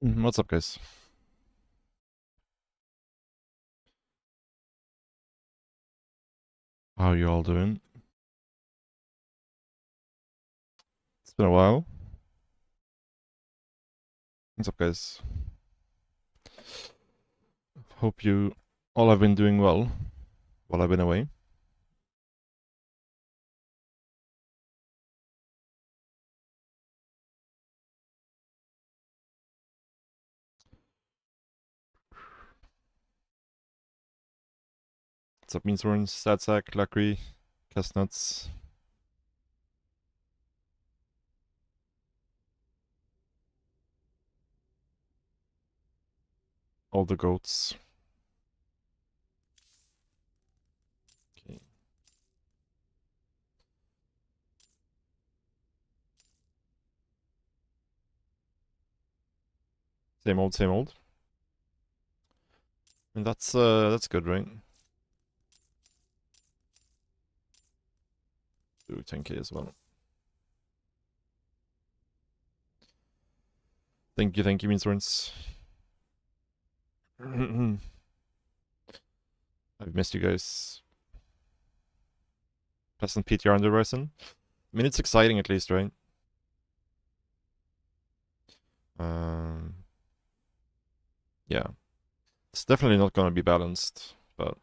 What's up, guys? How you all doing? It's been a while. What's up, guys? Hope you all have been doing well while I've been away. What's up, Meansworns, Statsack, Lakri, Chestnuts? All the goats. Okay. Same old, same old. And that's good, right? Do 10k as well. Thank you, Meansworns. I've missed you guys. Pleasant PTR on the horizon. I mean, it's exciting at least, right? Yeah. It's definitely not gonna be balanced, but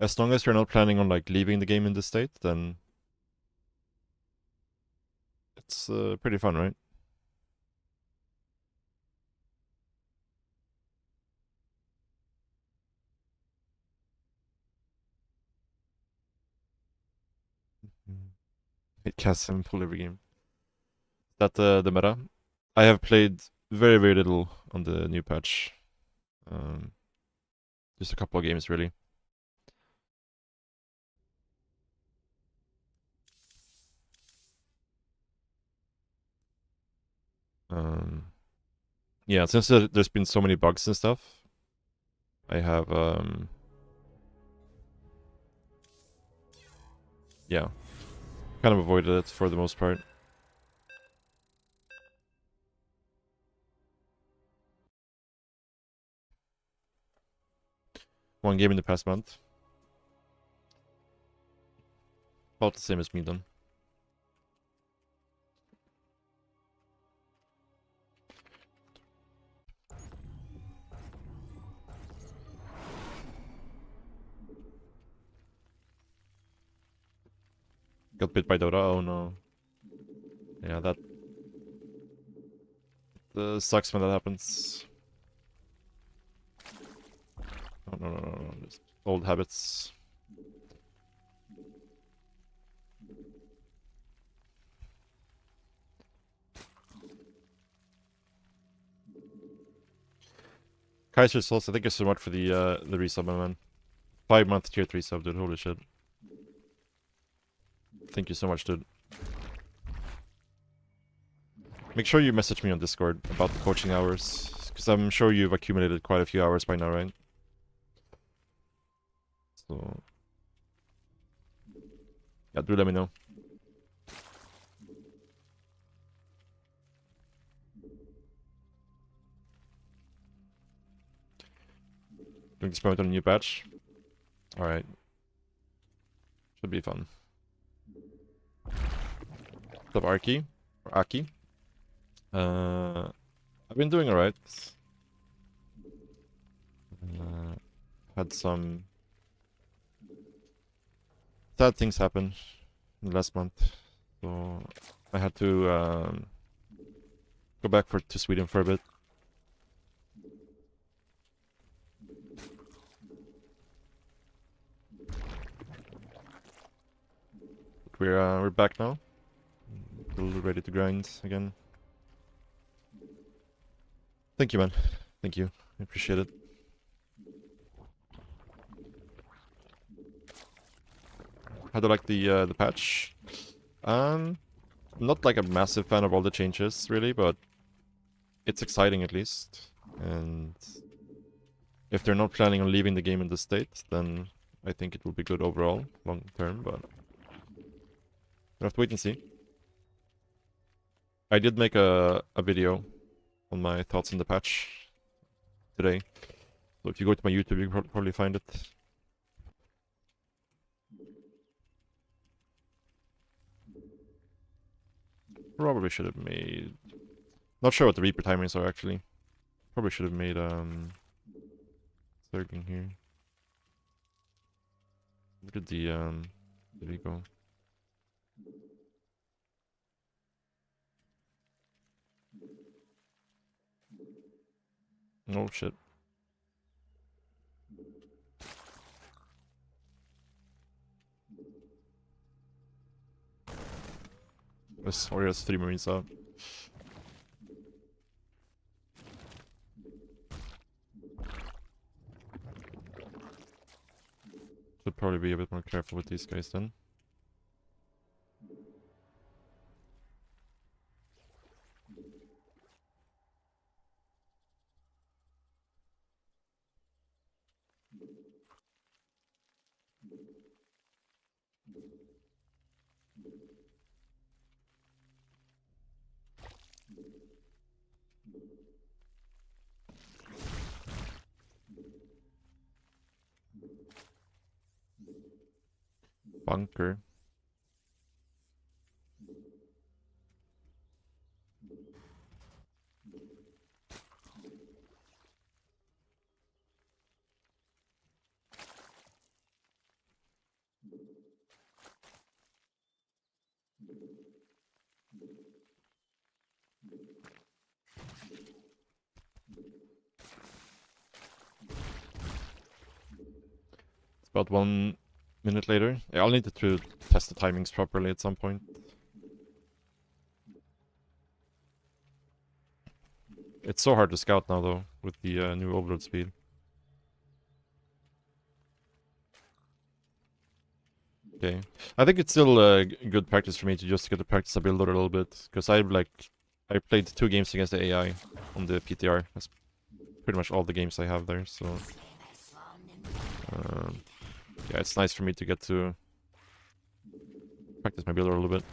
as long as you're not planning on like leaving the game in this state, then it's pretty fun, right? It casts and pull every game. Is that the meta? I have played very, very little on the new patch. Just a couple of games, really. Yeah, since there's been so many bugs and stuff, I have yeah, kind of avoided it for the most part. One game in the past month. About the same as me then. Got bit by Dota, oh no. Yeah, that sucks when that happens. Oh, no. Just old habits. Kaiser Souls, thank you so much for the resub, my man. 5-month tier 3 sub, dude. Holy shit. Thank you so much, dude. Make sure you message me on Discord about the coaching hours, because I'm sure you've accumulated quite a few hours by now, right? So yeah, do let me know. Doing experiment on a new patch. Alright. Should be fun. What's up, Arki? Or Aki? I've been doing alright. Had some sad things happen in the last month, so I had to go back to Sweden for a bit. But we're back now. A little ready to grind again. Thank you, man. Thank you. I appreciate it. How do you like the patch? I'm not like a massive fan of all the changes, really, but it's exciting at least. And if they're not planning on leaving the game in this state, then I think it will be good overall, long term, but we'll have to wait and see. I did make a video on my thoughts on the patch today. So if you go to my YouTube, you can probably find it. Probably should have made... Not sure what the Reaper timings are, actually. Probably should have made, Zergling here. Look at the, there we go. Oh, shit. This warrior has 3 Marines out. Should probably be a bit more careful with these guys then. Bunker. It's about 1 minute later. Yeah, I'll need to test the timings properly at some point. It's so hard to scout now, though, with the new overload speed. Okay. I think it's still good practice for me to just get to practice a builder a little bit, because I played 2 games against the AI on the PTR. That's pretty much all the games I have there, so... yeah, it's nice for me to get to practice my builder a little bit.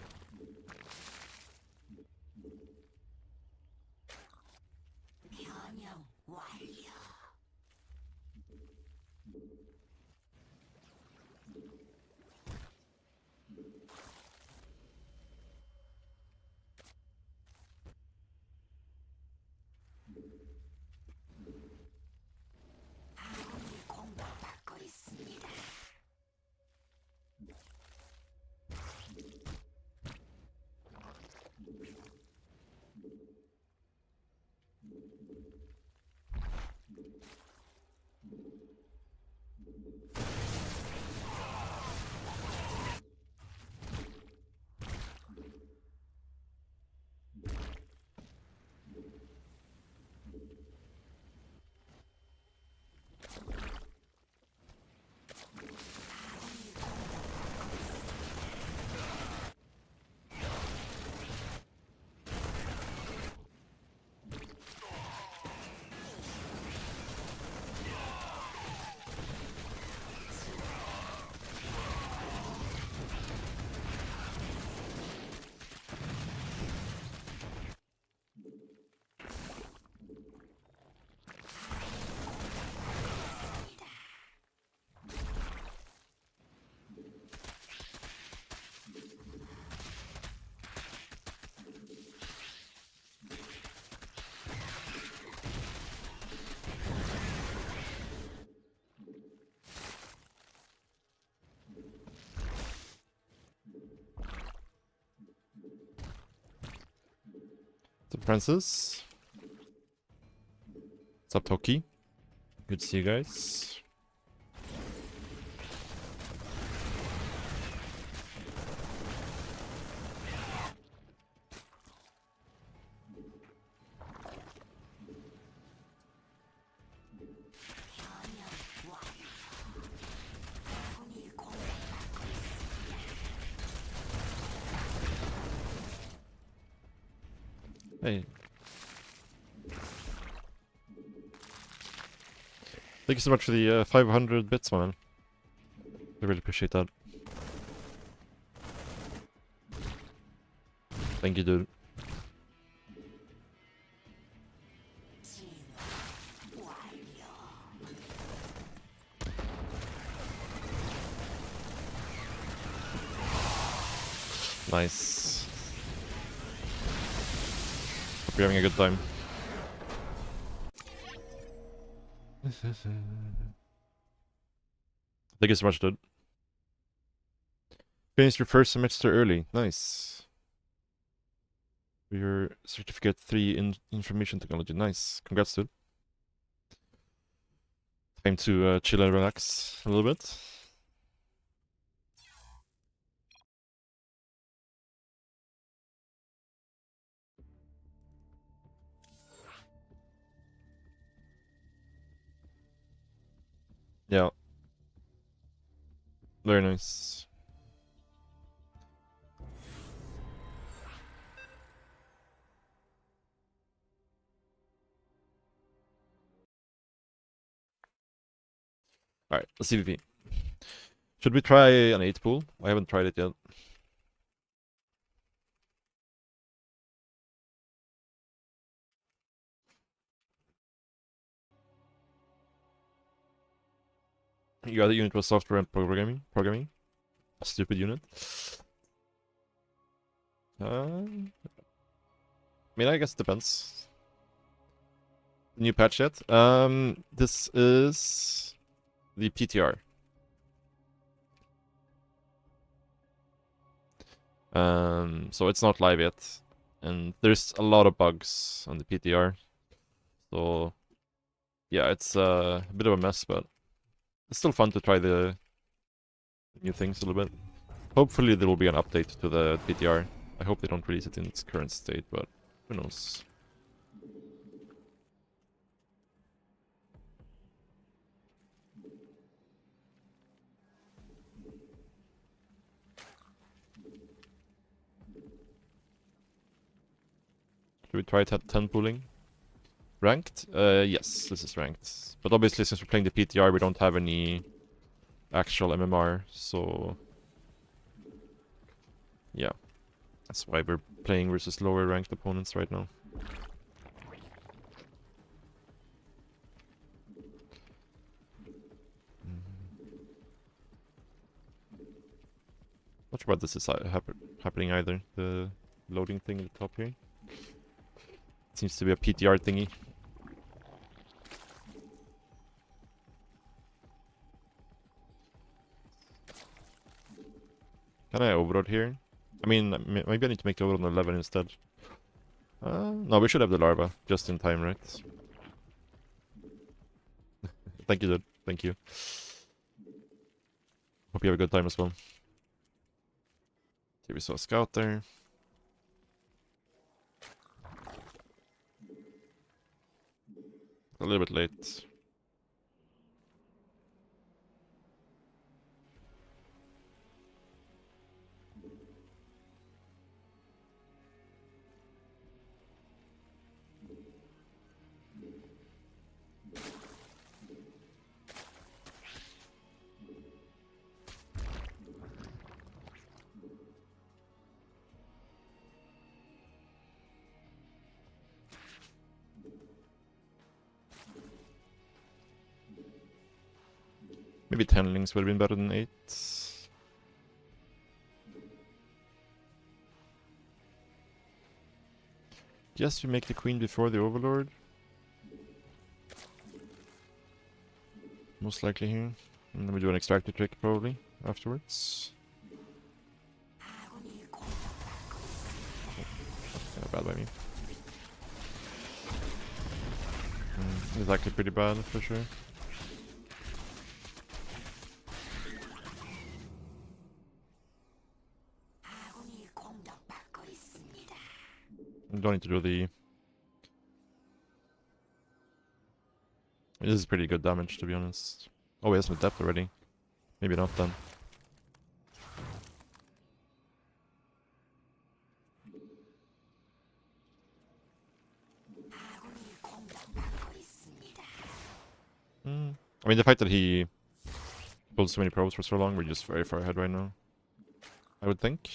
What's up, Francis? What's up, Toki? Good to see you guys. Hey. Thank you so much for the 500 bits, man. I really appreciate that. Thank you, dude. Nice. Hope you're having a good time. Thank you so much, dude. Finished your first semester early. Nice. For your certificate 3 in information technology. Nice. Congrats, dude. Time to chill and relax a little bit. Yeah. Very nice. Alright, let's CVP. Should we try an 8 pool? I haven't tried it yet. Your other unit was software and programming. Stupid unit. I mean, I guess it depends. New patch yet? This is the PTR. So it's not live yet, and there's a lot of bugs on the PTR. So yeah, it's a bit of a mess, but it's still fun to try the new things a little bit. Hopefully there will be an update to the PTR. I hope they don't release it in its current state, but who knows. Should we try 10 pooling? Ranked? Yes, this is ranked. But obviously, since we're playing the PTR, we don't have any actual MMR, so yeah. That's why we're playing versus lower ranked opponents right now. Not sure what this is happening either. The loading thing at the top here. Seems to be a PTR thingy. Can I overload here? I mean, maybe I need to make the overload on 11 instead. No, we should have the larva. Just in time, right? Thank you, dude. Thank you. Hope you have a good time as well. Here we saw a scout there. A little bit late. Maybe 10 links would have been better than 8. Guess we make the queen before the overlord. Most likely here. And then we do an extractor trick probably afterwards. Kinda bad by me. It's actually pretty bad for sure. I don't need to do the... This is pretty good damage, to be honest. Oh, he has some depth already. Maybe not then. I mean, the fact that he pulled so many probes for so long, we're just very far ahead right now. I would think.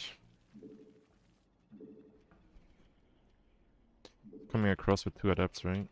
Coming across with 2 adepts, right?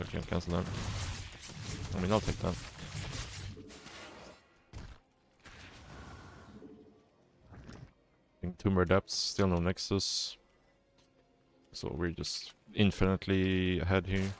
I can't cancel that. I mean, I'll take that. Two more depths, still no Nexus. So we're just infinitely ahead here.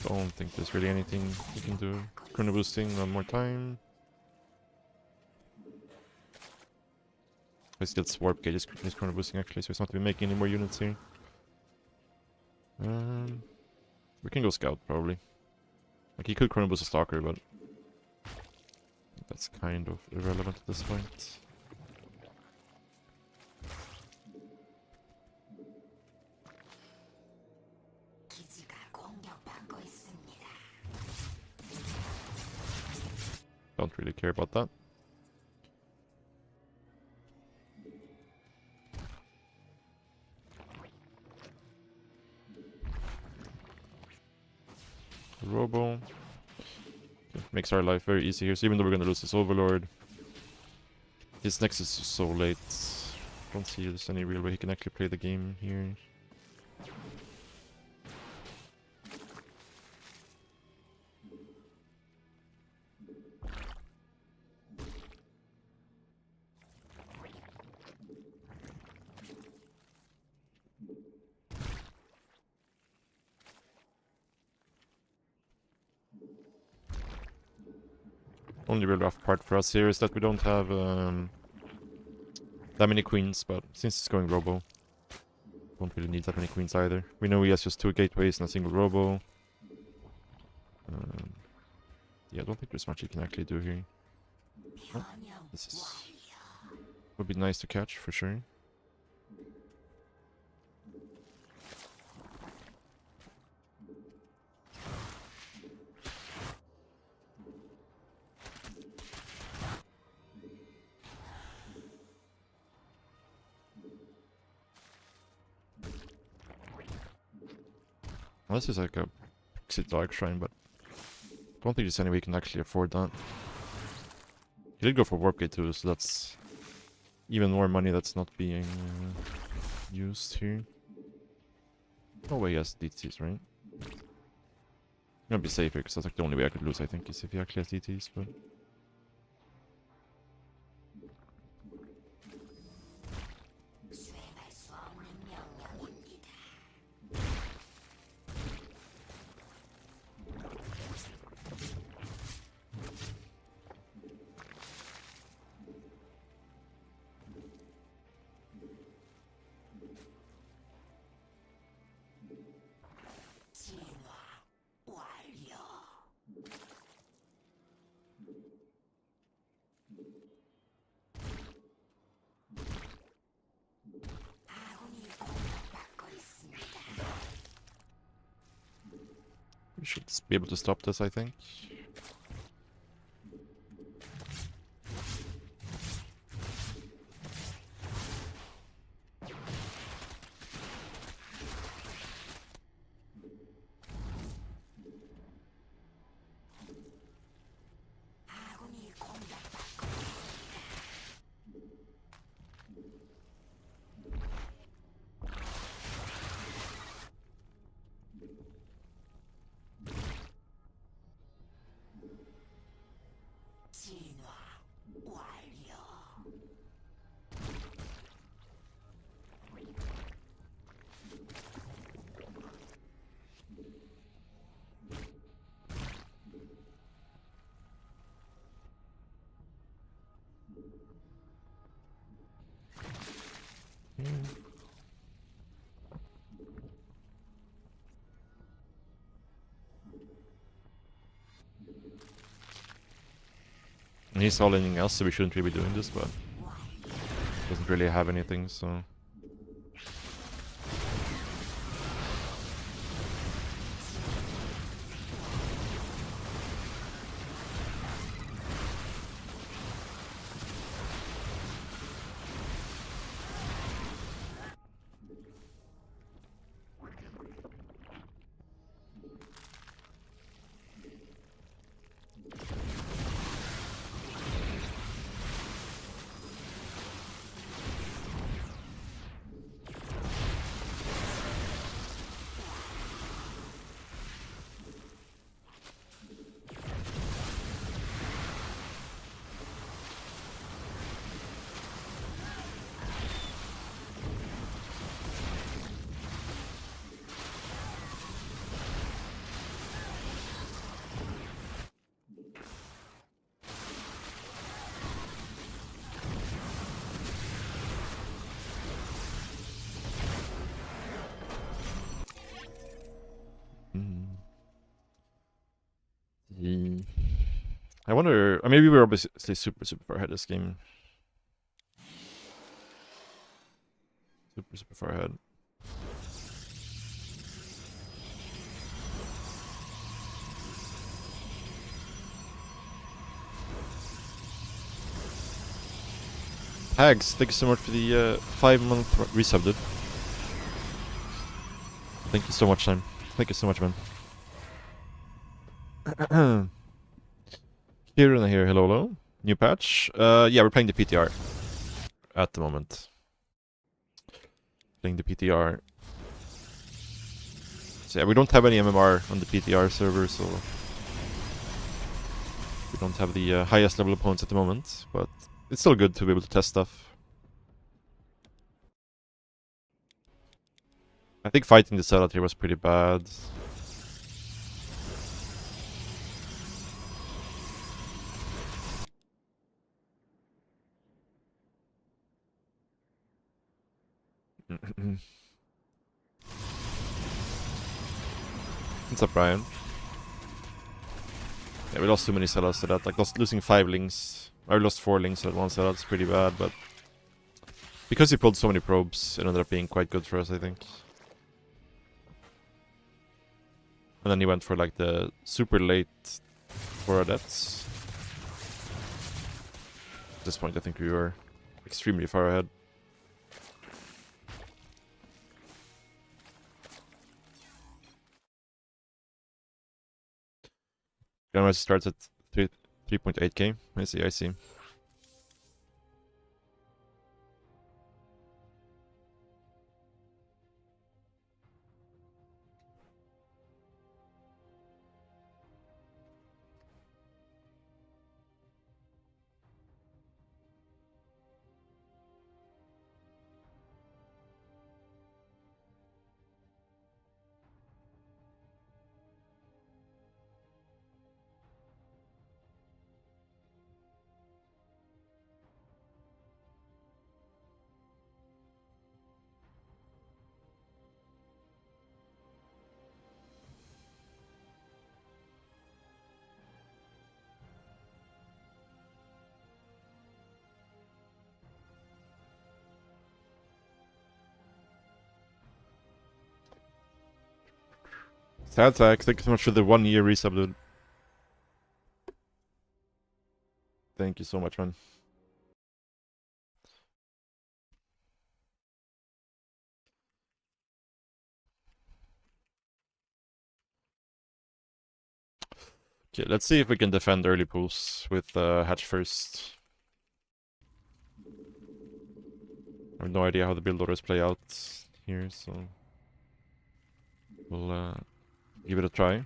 Don't think there's really anything we can do. Chrono boosting one more time. I still Warp Gate is chrono boosting actually, so it's not to be making any more units here. We can go Scout probably. Like he could chrono boost a Stalker, but that's kind of irrelevant at this point. Don't really care about that. Robo. Okay, makes our life very easy here. So even though we're gonna lose this Overlord, his Nexus is so late. Don't see there's any real way he can actually play the game here. Only real rough part for us here is that we don't have that many queens, but since it's going Robo, don't really need that many queens either. We know he has just 2 gateways and a single Robo. Yeah, I don't think there's much he can actually do here. Oh, would be nice to catch for sure. Well, this is like a Exit Dark Shrine, but I don't think there's any way we can actually afford that. He did go for Warp Gate too, so that's even more money that's not being used here. No way he has DTs, right? I'm gonna be safer, because that's like the only way I could lose, I think, is if he actually has DTs, but... We should be able to stop this, I think. And he's all anything else, so we shouldn't really be doing this, but doesn't really have anything, so... I wonder. Maybe we're obviously super far ahead this game. Super far ahead. Hags, thank you so much for the 5-month resub, dude. Thank you so much, Time. Thank you so much, man. Kieran here, hello. New patch. Yeah, we're playing the PTR at the moment. Playing the PTR. So yeah, we don't have any MMR on the PTR server, so we don't have the highest level opponents at the moment, but it's still good to be able to test stuff. I think fighting the Zealot here was pretty bad. What's up, Brian? Yeah, we lost too many Zealots to that. Like, losing 5 links. I lost 4 links at one Zealot. It's pretty bad, but because he pulled so many probes, it ended up being quite good for us, I think. And then he went for like the super late 4 adepts. At this point, I think we were extremely far ahead. Grandmaster starts at 3.8k. I see. Sadtax, thank you so much for the 1-year resub, dude. Thank you so much, man. Okay, let's see if we can defend early pools with Hatch first. I have no idea how the build orders play out here, so we'll give it a try.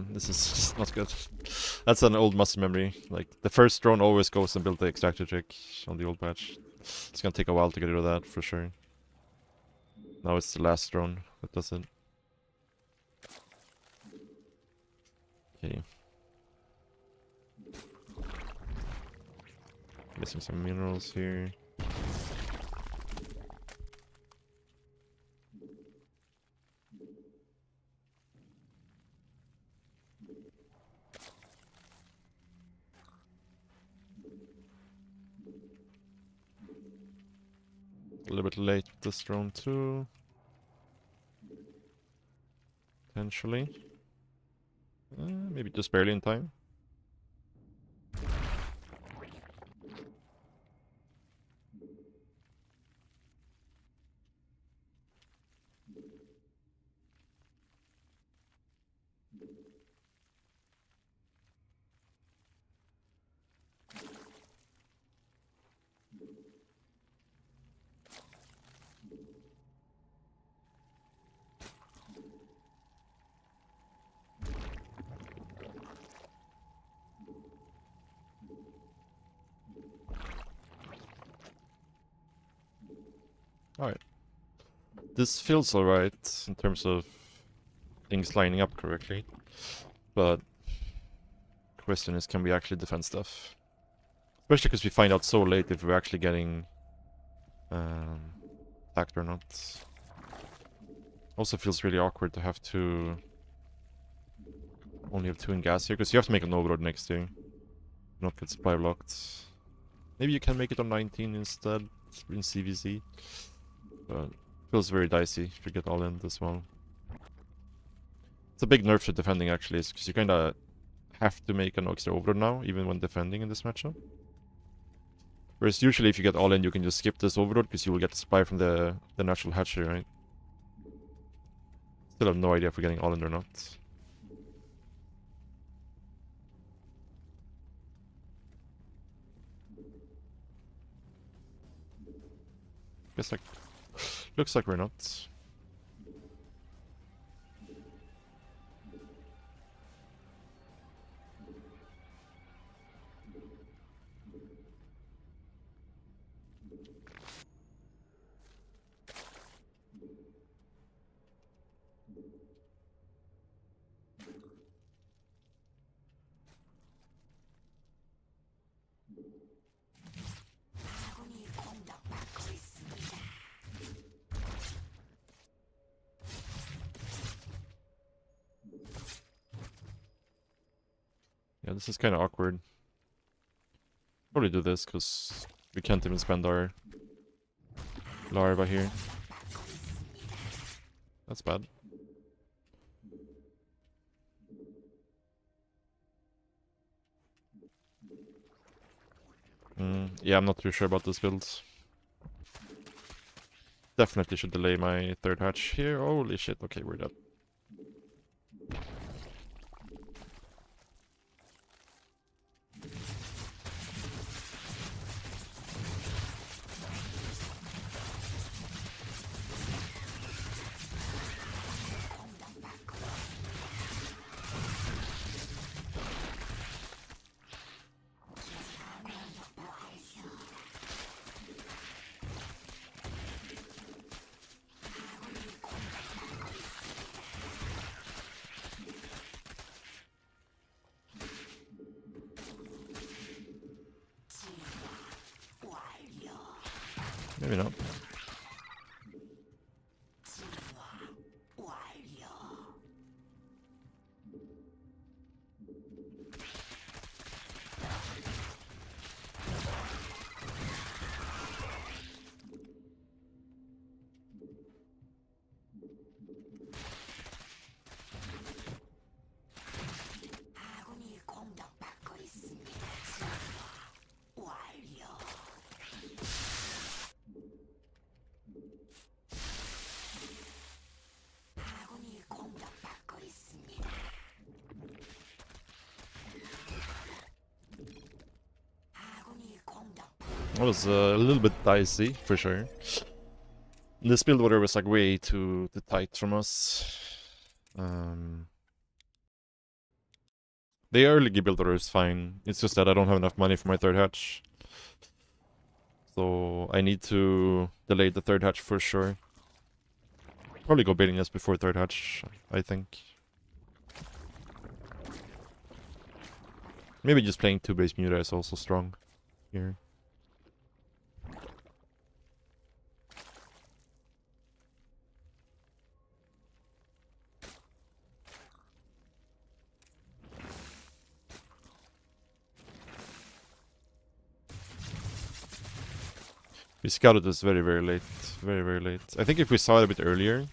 This is not good. That's an old muscle memory. Like, the first drone always goes and builds the extractor trick on the old patch. It's gonna take a while to get rid of that, for sure. Now it's the last drone that does it. Okay. Missing some minerals here. A little bit late with this drone too. Potentially. Maybe just barely in time. Alright. This feels alright in terms of things lining up correctly. But the question is, can we actually defend stuff? Especially because we find out so late if we're actually getting attacked or not. Also feels really awkward to have to only have 2 in gas here, because you have to make an overload next turn. Not get supply blocked. Maybe you can make it on 19 instead in CVZ. But feels very dicey if you get all in as well. It's a big nerf to defending actually, because you kinda have to make an extra overload now, even when defending in this matchup. Whereas usually if you get all in, you can just skip this overload, because you will get the supply from the natural hatchery, right? Still have no idea if we're getting all in or not. Guess like... looks like we're not. Yeah, this is kind of awkward. Probably do this, because we can't even spend our larva here. That's bad. Yeah, I'm not too sure about this build. Definitely should delay my 3rd hatch here. Holy shit, okay, we're dead. Maybe not. That was a little bit dicey, for sure. This build order was like way too tight from us. The early build order is fine. It's just that I don't have enough money for my 3rd hatch. So I need to delay the 3rd hatch for sure. Probably go baiting this before 3rd hatch, I think. Maybe just playing 2 base Muta is also strong here. We scouted this very, very late. Very, very late. I think if we saw it a bit earlier...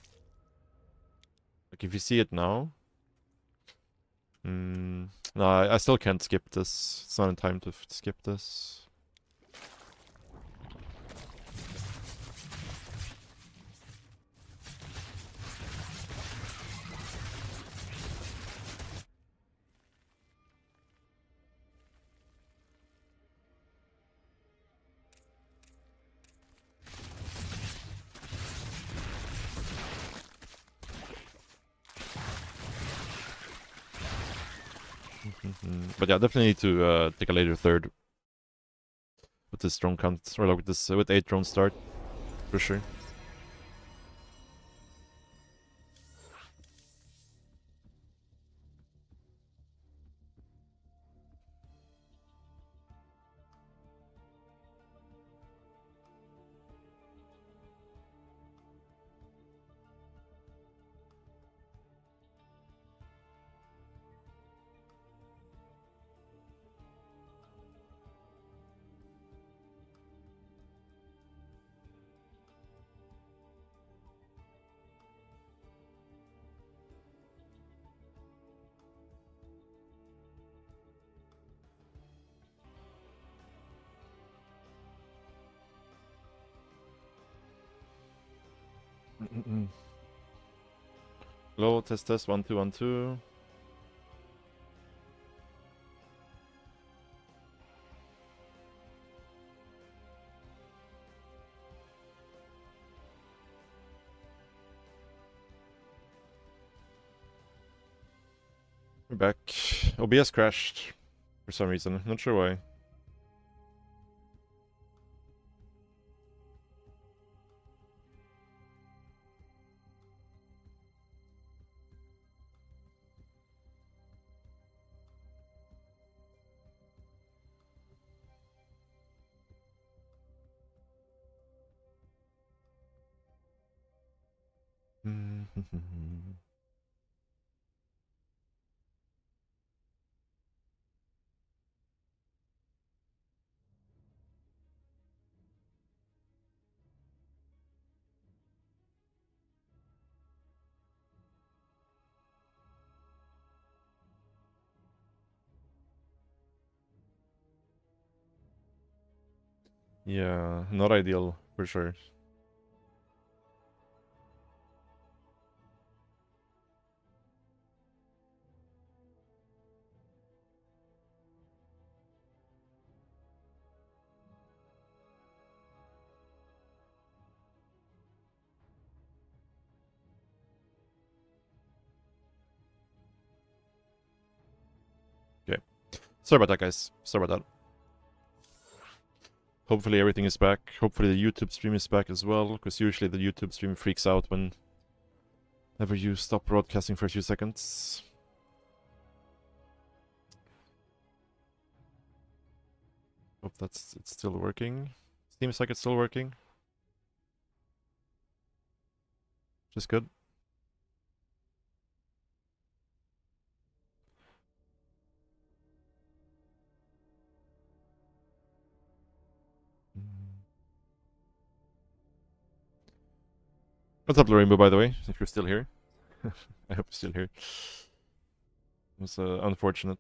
Like, if you see it now... no, I still can't skip this. It's not in time to skip this. But yeah, definitely need to take a later 3rd with this drone count, or like with this with 8 drone start, for sure. Low, test, 1, 2, 1, 2. We're back. OBS crashed for some reason. Not sure why. Yeah, not ideal for sure. Okay. Sorry about that, guys. Sorry about that. Hopefully everything is back. Hopefully the YouTube stream is back as well, because usually the YouTube stream freaks out whenever you stop broadcasting for a few seconds. Hope it's still working. Seems like it's still working. Which is good. What's up, Rainbow, by the way, if you're still here? I hope you're still here. It was unfortunate.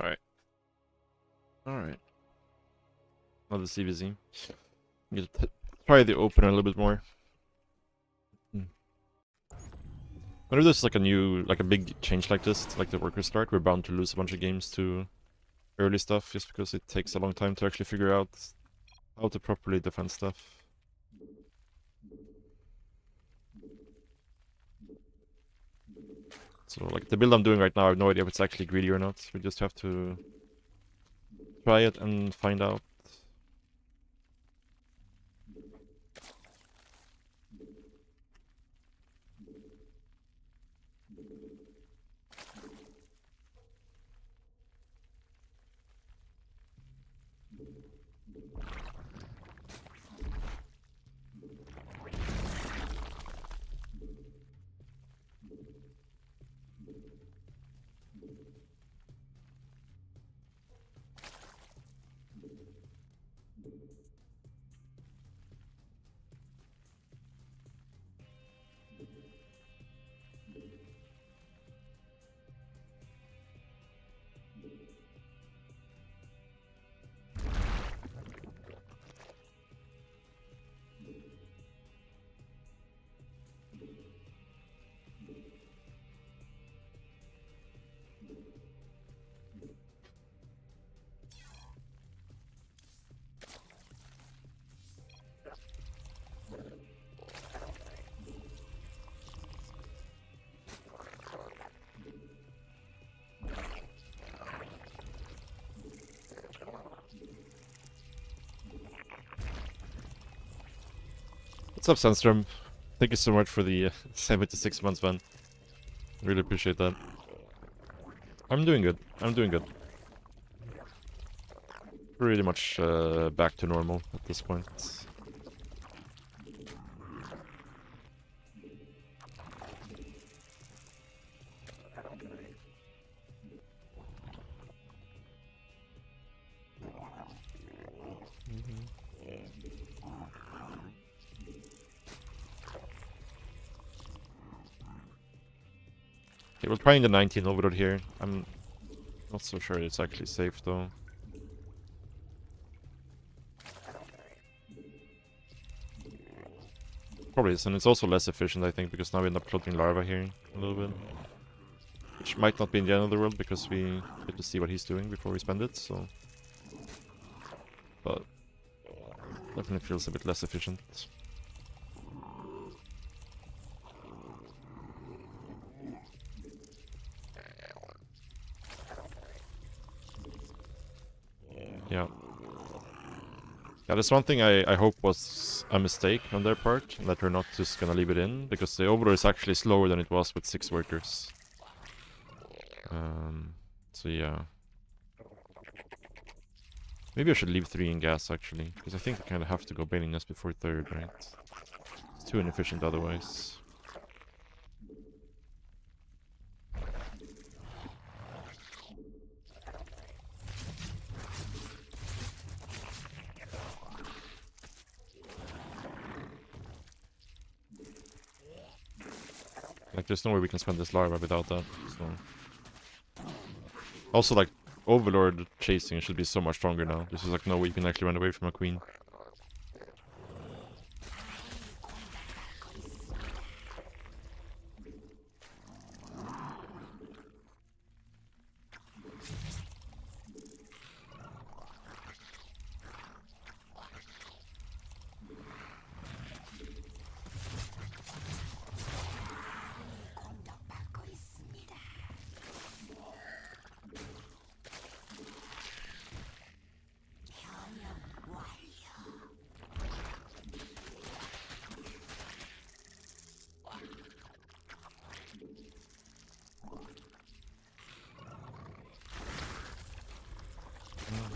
Alright. Alright. Another CVZ. Try the opener a little bit more. Whenever there's like a big change like this, like the worker start, we're bound to lose a bunch of games to early stuff, just because it takes a long time to actually figure out how to properly defend stuff. So like the build I'm doing right now, I have no idea if it's actually greedy or not. We just have to try it and find out. What's up, Sandstrom? Thank you so much for the 76 months, man. Really appreciate that. I'm doing good. I'm doing good. Pretty much back to normal at this point. Okay, we're trying the 19 Overlord here. I'm not so sure it's actually safe though. Probably is, and it's also less efficient, I think, because now we end up clothing larva here a little bit. Which might not be in the end of the world, because we get to see what he's doing before we spend it, so... But... Definitely feels a bit less efficient. Yeah. Yeah, there's one thing I hope was a mistake on their part, and that they're not just gonna leave it in, because the Overlord is actually slower than it was with 6 workers. So yeah. Maybe I should leave 3 in gas, actually, because I think I kind of have to go Bailing Nest before 3rd, right? It's too inefficient otherwise. Like, there's no way we can spend this larva without that, so... Also, like, Overlord chasing should be so much stronger now. This is like no way you can actually run away from a queen.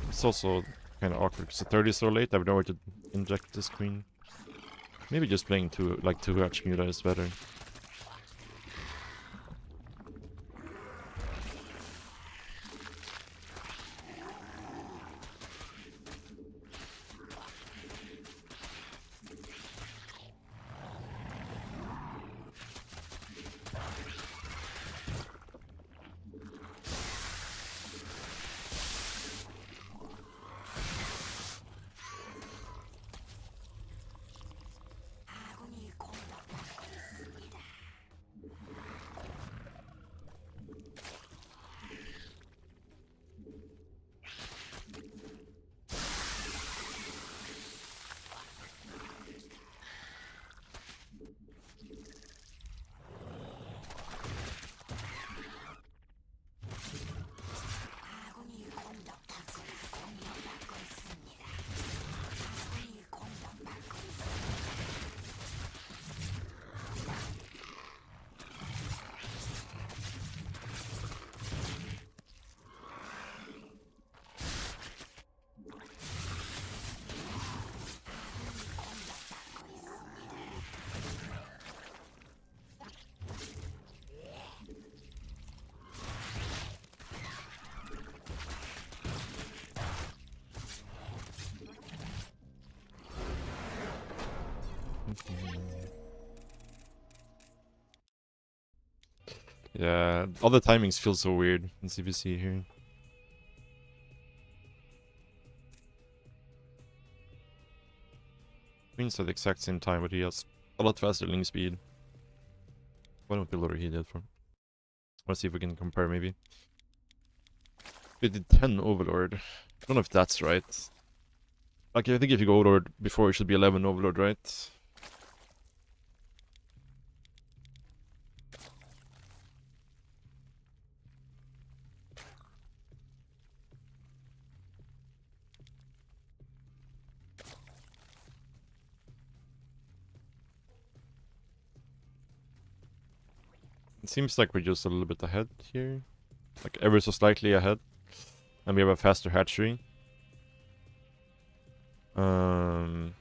It's also kind of awkward because the 30 is so late. I have nowhere to inject this queen. Maybe just playing two Hatch Muta is better. Yeah, all the timings feel so weird in CVC here. Queen's at the exact same time, but he has a lot faster link speed. Why don't we load he did for? Let's see if we can compare maybe. We did 10 Overlord. I don't know if that's right. Like, I think if you go Overlord before, it should be 11 Overlord, right? It seems like we're just a little bit ahead here. Like ever so slightly ahead. And we have a faster hatchery. But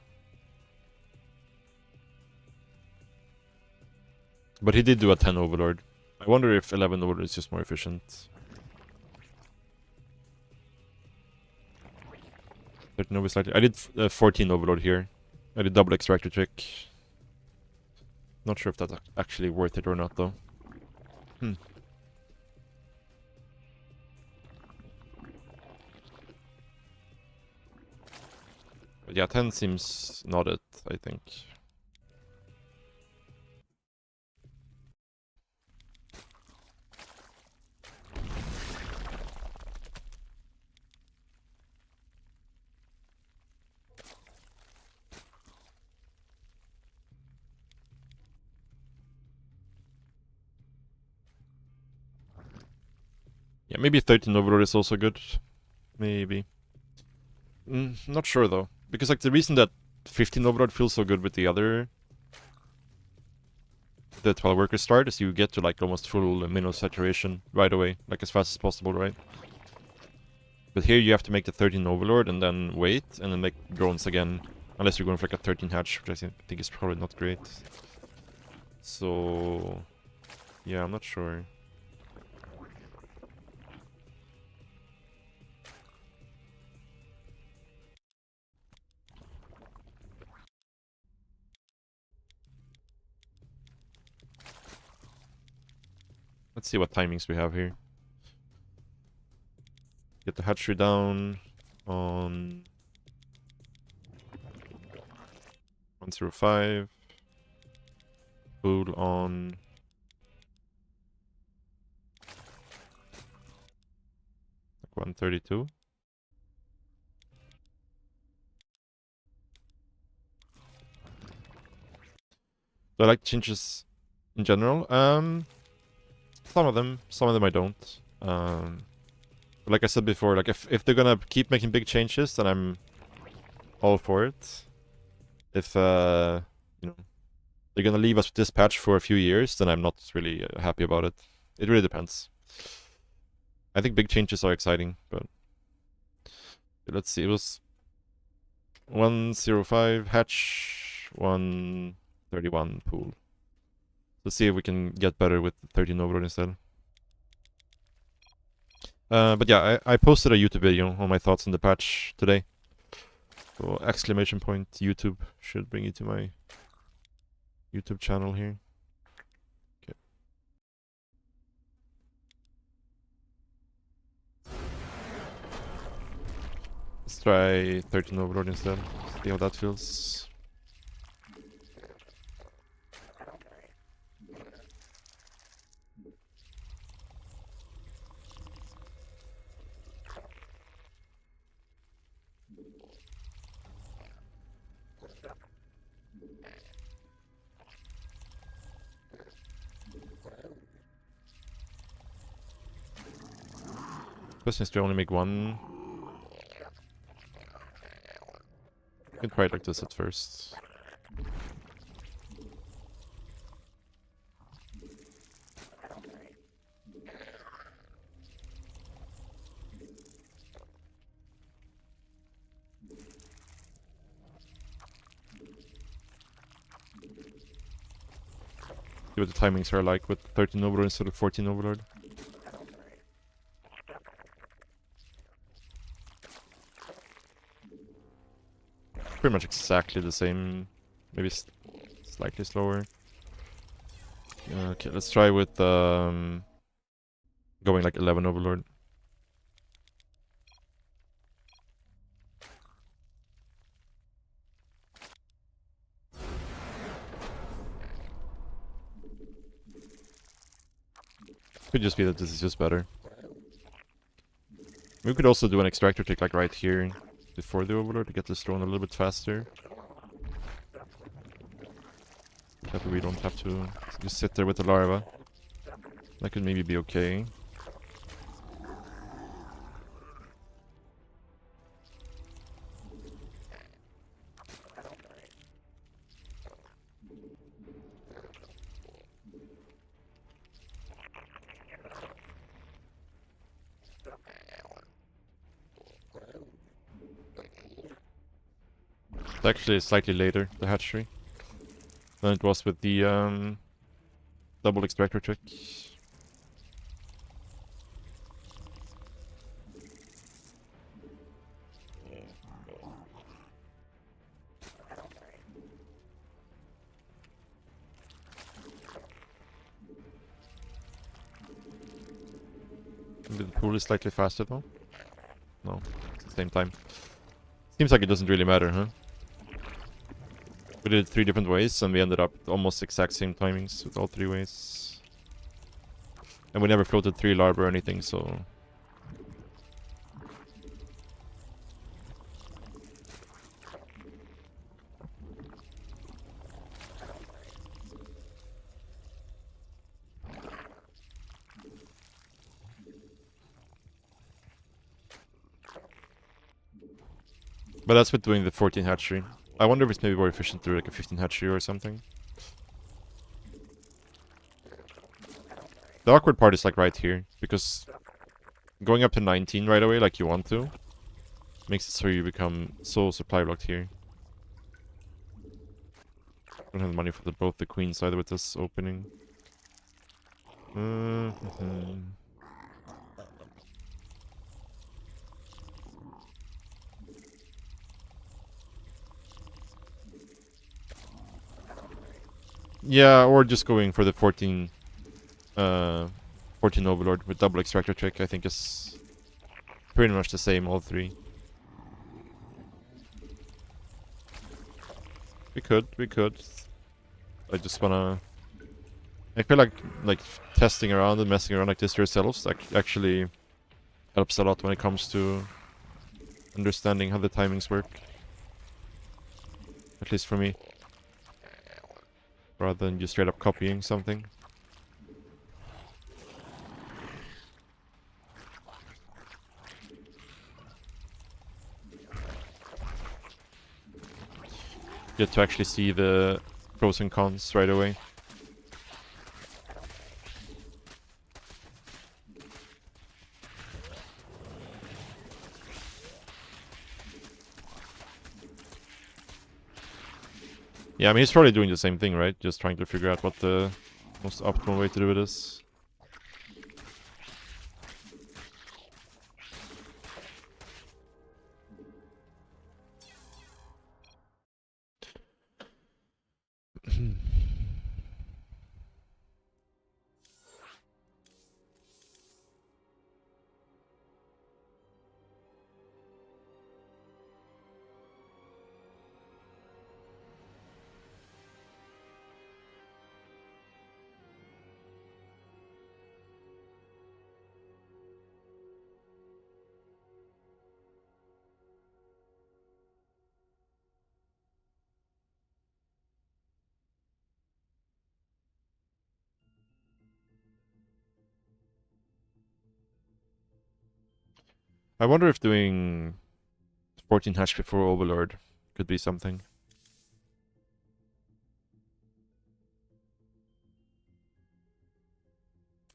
he did do a 10 Overlord. I wonder if 11 Overlord is just more efficient. 13 Overlord slightly. I did 14 Overlord here. I did double extractor trick. Not sure if that's actually worth it or not though. But yeah, 10 seems not it, I think. Yeah, maybe 13 Overlord is also good. Maybe. Not sure though. Because like the reason that 15 Overlord feels so good with the 12 workers start is you get to like almost full mineral saturation right away, like as fast as possible, right? But here you have to make the 13 Overlord and then wait and then make drones again. Unless you're going for like a 13 hatch, which I think is probably not great. So yeah, I'm not sure. Let's see what timings we have here. Get the hatchery down on 105. Pool on 132. Do I like changes in general? Some of them I don't. But like I said before, like if they're gonna keep making big changes, then I'm all for it. If you know, they're gonna leave us with this patch for a few years, then I'm not really happy about it. It really depends. I think big changes are exciting, but let's see. It was 105 hatch, 131 pool. Let's see if we can get better with 13 Overlord instead. But yeah, I posted a YouTube video on my thoughts on the patch today. So exclamation point YouTube should bring you to my YouTube channel here. Okay. Let's try 13 Overlord instead. See how that feels. Question is, do I only make one? I can try it like this at first. See what the timings are like with 13 Overlord instead of 14 Overlord. Pretty much exactly the same, maybe slightly slower. Okay, let's try with going like 11 Overlord. Could just be that this is just better. We could also do an extractor tick like right here before the Overlord to get this drone a little bit faster. That way we don't have to just sit there with the larva. That could maybe be okay. It's actually slightly later, the hatchery, than it was with the double extractor trick. Maybe the pool is slightly faster though. No, it's the same time. Seems like it doesn't really matter, huh? We did it 3 different ways, and we ended up with almost exact same timings with all 3 ways. And we never floated 3 larvae or anything, so... But that's with doing the 14 hatchery. I wonder if it's maybe more efficient to do like a 15 hatchery or something. The awkward part is like right here, because going up to 19 right away like you want to makes it so you become so supply blocked here. Don't have the money for both the queens either with this opening. Yeah, or just going for the 14 Overlord with double extractor trick, I think is pretty much the same, all 3. We could. I just wanna... I feel like testing around and messing around like this yourselves actually helps a lot when it comes to understanding how the timings work. At least for me. Rather than just straight up copying something. Get to actually see the pros and cons right away. Yeah, I mean, he's probably doing the same thing, right? Just trying to figure out what the most optimal way to do it is. I wonder if doing 14 hatch before Overlord could be something.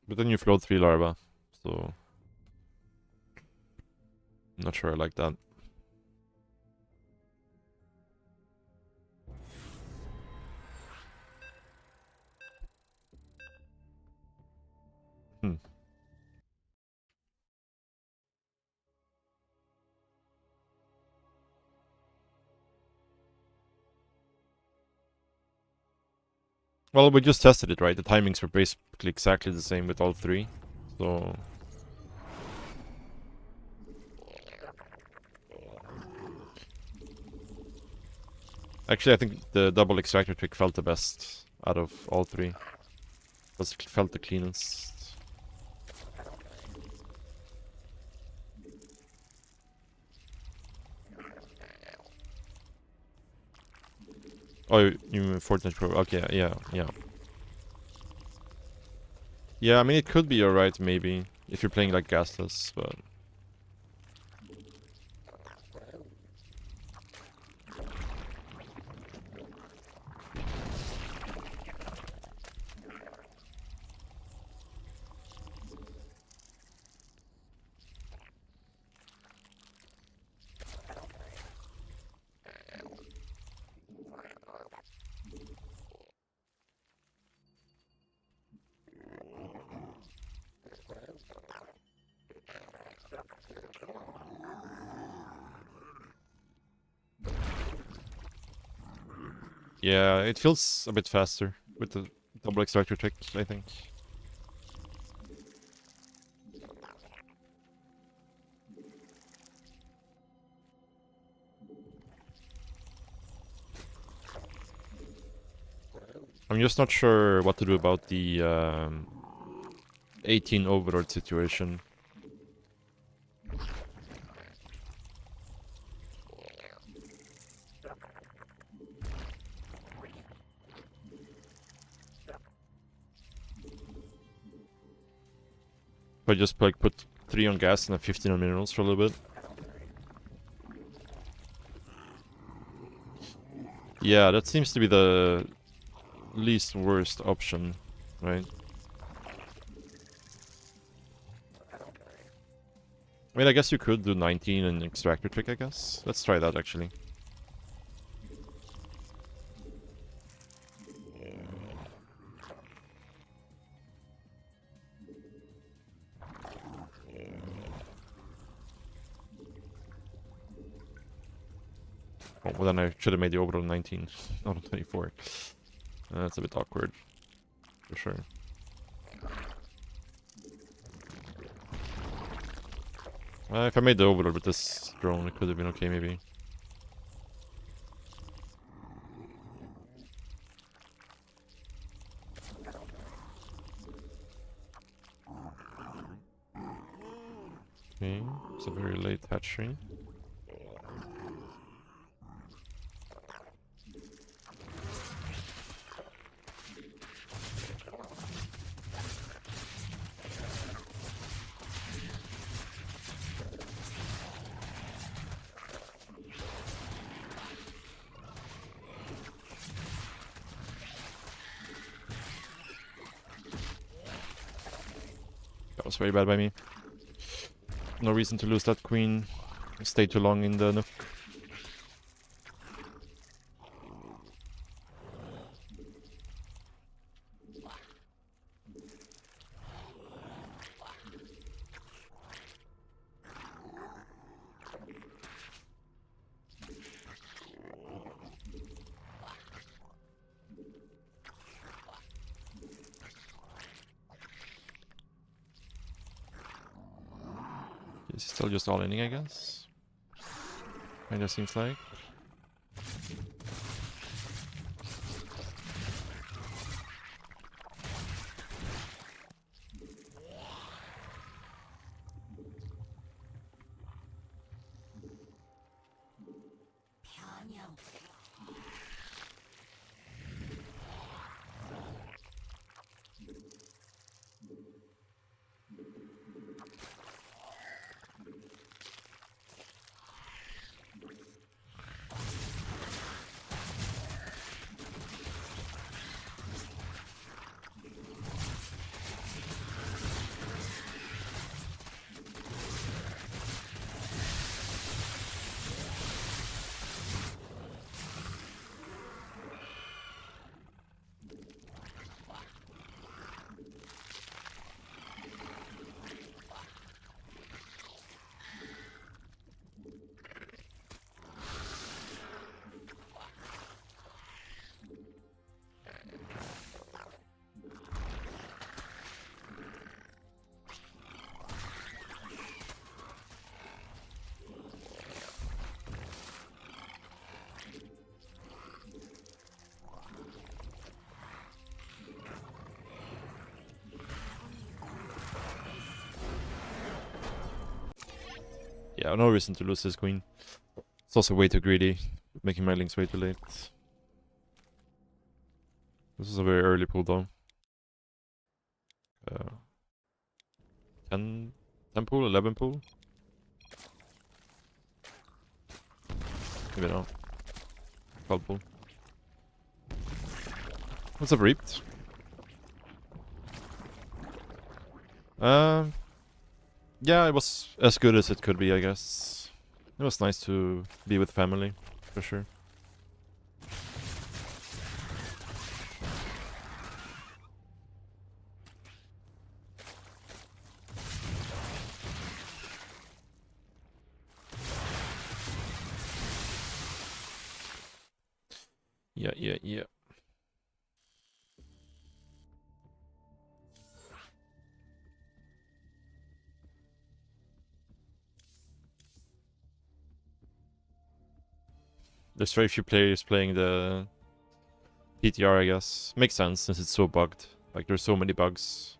But then you float 3 larvae, so... I'm not sure I like that. Well, we just tested it, right? The timings were basically exactly the same with all 3, so... Actually, I think the double extractor trick felt the best out of all 3. It felt the cleanest. Oh, you mean Fortnite Pro? Okay, yeah. Yeah, I mean, it could be alright, maybe, if you're playing like Gasless, but... Yeah, it feels a bit faster with the double extractor trick, I think. I'm just not sure what to do about the 18 overlord situation. If I just like put 3 on gas and a 15 on minerals for a little bit. Yeah, that seems to be the least worst option, right? I mean, I guess you could do 19 and extractor trick, I guess. Let's try that, actually. Oh, well then I should have made the overload 19, not on 24. That's a bit awkward, for sure. If I made the overload with this drone, it could have been okay, maybe. Okay, it's a very late hatchery. That was very bad by me. No reason to lose that queen. Stay too long in the nook. It's still just all inning, I guess. Kinda seems like. Yeah, no reason to lose this queen. It's also way too greedy, making my links way too late. This is a very early pull though. 10 pull, 11 pull? Maybe not. 12 pull. What's up, Reaped? Yeah, it was as good as it could be, I guess. It was nice to be with family, for sure. Yeah. There's very few players playing the PTR, I guess. Makes sense since it's so bugged. Like, there's so many bugs.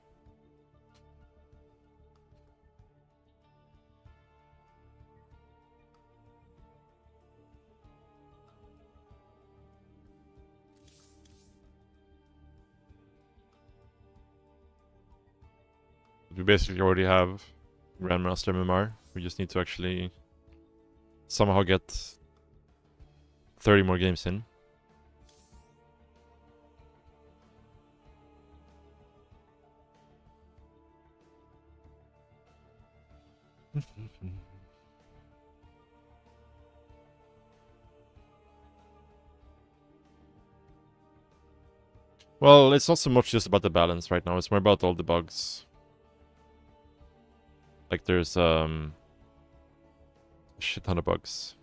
We basically already have Grandmaster MMR. We just need to actually somehow get 30 more games in. Well, it's not so much just about the balance right now, it's more about all the bugs. Like, there's a shit ton of bugs.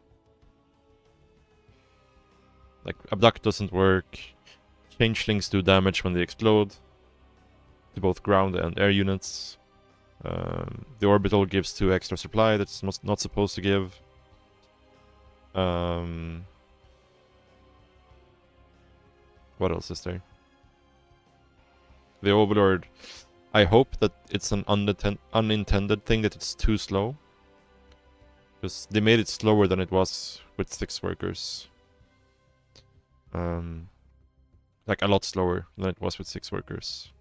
Like, Abduct doesn't work. Changelings do damage when they explode to both ground and air units. The orbital gives 2 extra supply that's not supposed to give. What else is there? The Overlord, I hope that it's an unintended thing, that it's too slow. Because they made it slower than it was with 6 workers. Like, a lot slower than it was with 6 workers.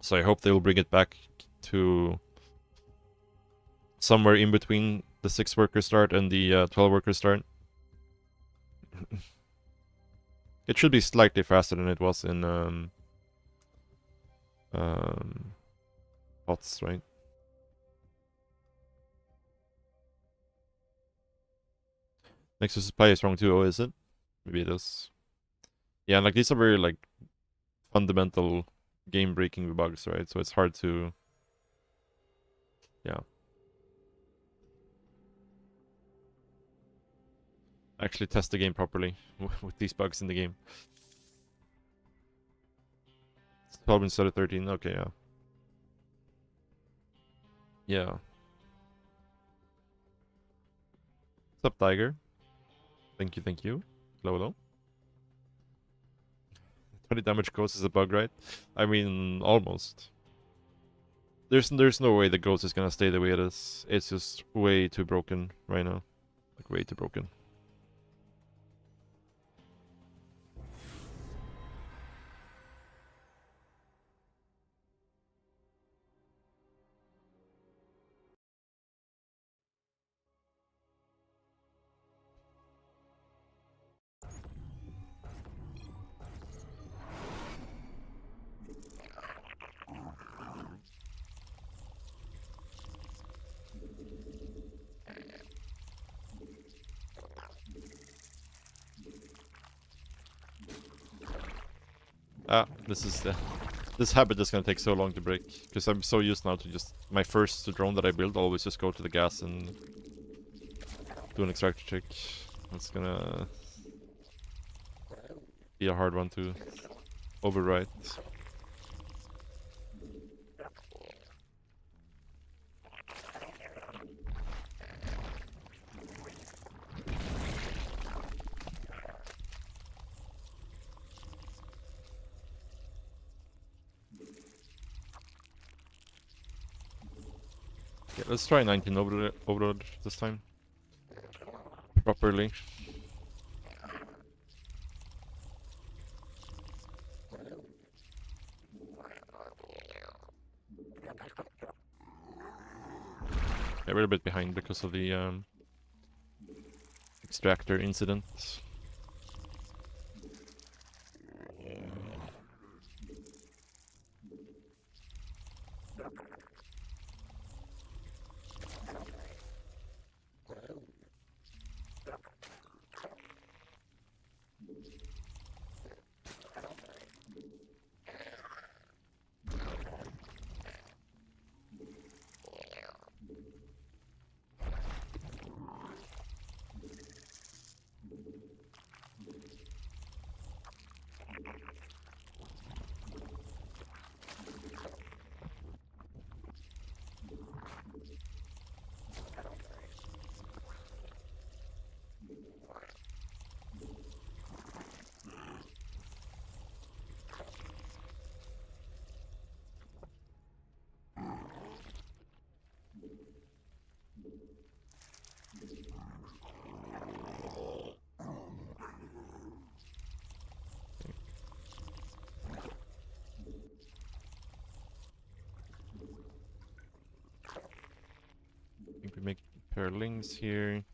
So I hope they will bring it back to somewhere in between the 6 worker start and the 12 worker start. It should be slightly faster than it was in HOTS, right? Nexus supply is wrong too. Oh, is it? Maybe it is. Yeah, like, these are very, like, fundamental game-breaking bugs, right? So it's hard to... Yeah. Actually test the game properly with these bugs in the game. 12 instead of 13, okay, yeah. Yeah. What's up, Tiger? Thank you. Hello. 20 damage Ghost is a bug, right? I mean, almost. There's no way the Ghost is gonna stay the way it is. It's just way too broken right now. Like, way too broken. This habit is gonna take so long to break, because I'm so used now to just my first drone that I build always just go to the gas and do an extractor check. It's gonna be a hard one to override. Yeah, let's try 19 overload this time. Properly. Yeah, we're a bit behind because of the extractor incident. think we make a pair of lings here.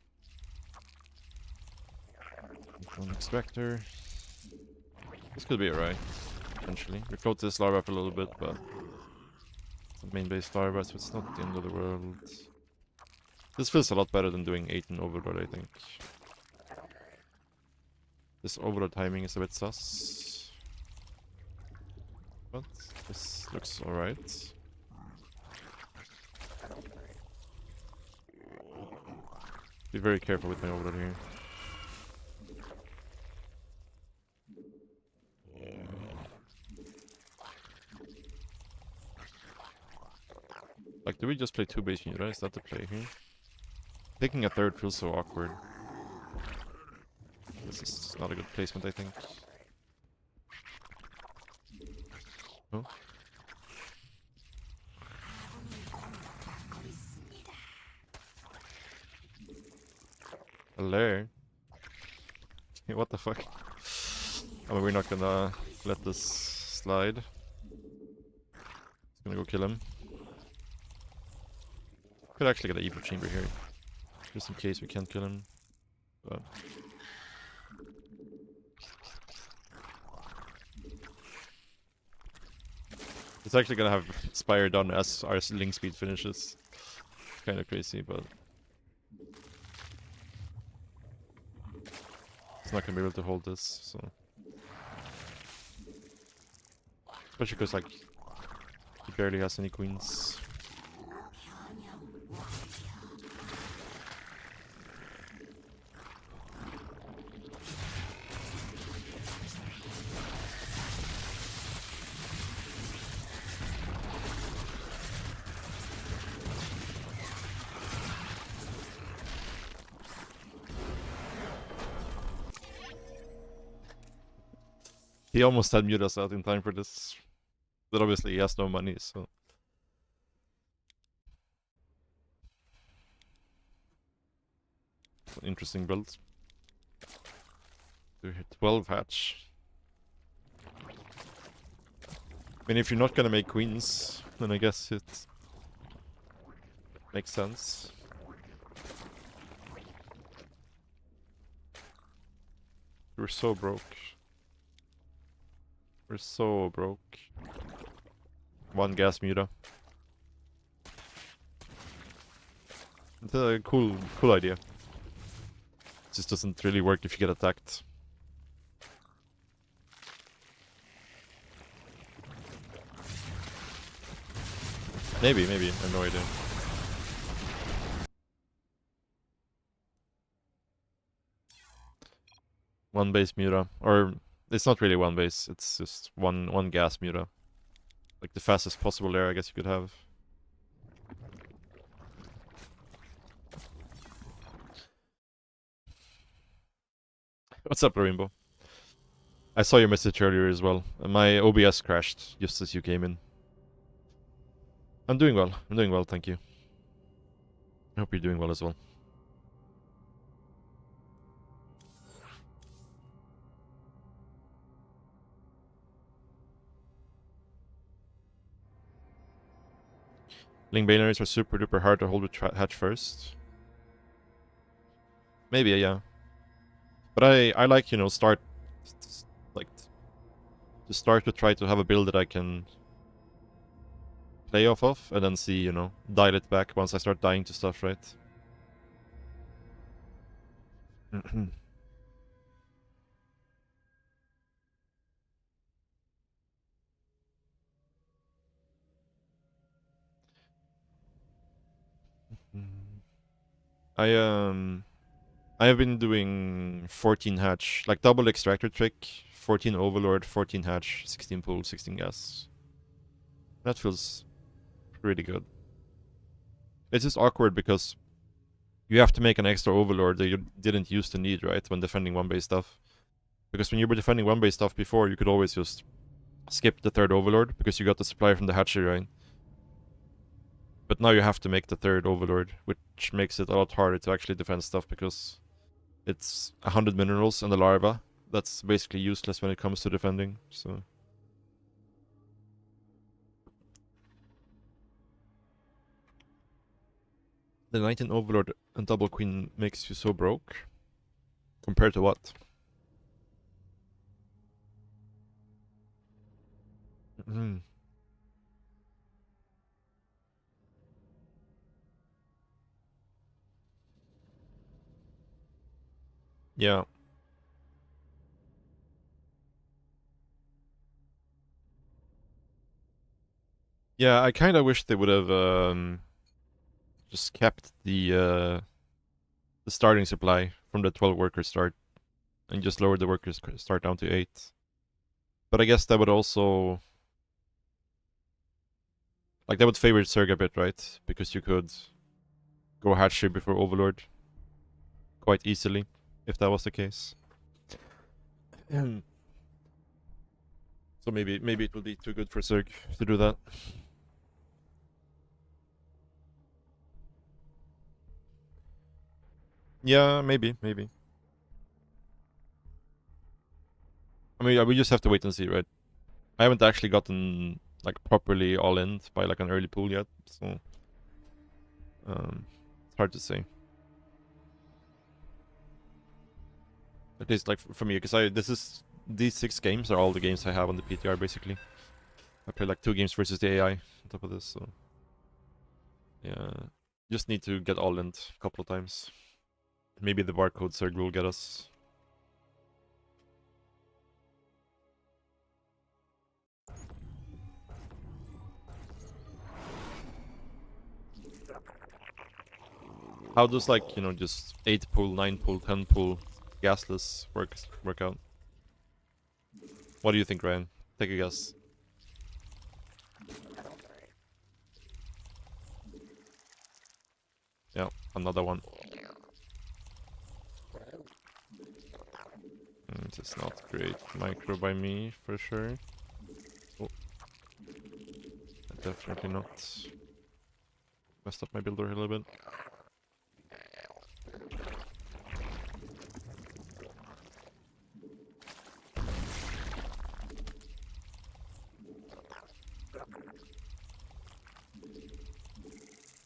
One extractor. This could be alright, potentially. We float this larva up a little bit, but it's the main base larva, so it's not the end of the world. This feels a lot better than doing 8 in Overlord, I think. This Overlord timing is a bit sus. But this looks alright. Be very careful with my Overlord here. Like, do we just play 2 base Muta? Is that the play here? Taking a third feels so awkward. This is not a good placement, I think. Oh. A lair? What the fuck? I mean, we're not gonna let this slide. Gonna go kill him. Could actually get an Evo Chamber here, just in case we can't kill him. But it's actually gonna have Spire done as our Ling speed finishes. Kind of crazy, but it's not gonna be able to hold this. So, especially because like he barely has any queens. He almost had Mutas out in time for this, but obviously he has no money, so. It's an interesting build. We hit 12 hatch. I mean, if you're not gonna make queens, then I guess it makes sense. We're so broke. We're so broke. 1 gas Muta. It's a cool idea. It just doesn't really work if you get attacked. Maybe, I have no idea. One base Muta, or it's not really one base, it's just one gas Muta. Like the fastest possible lair I guess you could have. What's up, Rainbow? I saw your message earlier as well. My OBS crashed just as you came in. I'm doing well, thank you. I hope you're doing well as well. Ling Banaries are super duper hard to hold with hatch first. Maybe, yeah. But I like, you know, start to try to have a build that I can play off of, and then see, you know, dial it back once I start dying to stuff, right? I have been doing 14 hatch, like double extractor trick, 14 overlord, 14 hatch, 16 pool, 16 gas. That feels really good. It's just awkward because you have to make an extra overlord that you didn't used to need, right, when defending one base stuff. Because when you were defending one base stuff before, you could always just skip the third overlord because you got the supply from the hatchery, right? But now you have to make the third overlord, which makes it a lot harder to actually defend stuff because it's 100 minerals and the larva. That's basically useless when it comes to defending, so. The Knight and Overlord and Double Queen makes you so broke. Compared to what? Mm. Yeah. Yeah, I kind of wish they would have just kept the starting supply from the 12 worker start and just lowered the workers start down to 8. But I guess that would also like that would favor Zerg a bit, right? Because you could go Hatchery before Overlord quite easily if that was the case. So maybe it would be too good for Zerg to do that. Yeah, maybe. I mean, we just have to wait and see, right? I haven't actually gotten like properly all in by like an early pool yet, so it's hard to say. At least like for me, because these 6 games are all the games I have on the PTR basically. I played like 2 games versus the AI on top of this, so yeah, just need to get all in a couple of times. Maybe the barcode Zerg will get us. How does like, you know, just 8 pool, 9 pool, 10 pool gasless work out? What do you think, Ryan? Take a guess. Yeah, another one. It's not great micro by me, for sure. Oh. Definitely not. Messed up my builder a little bit.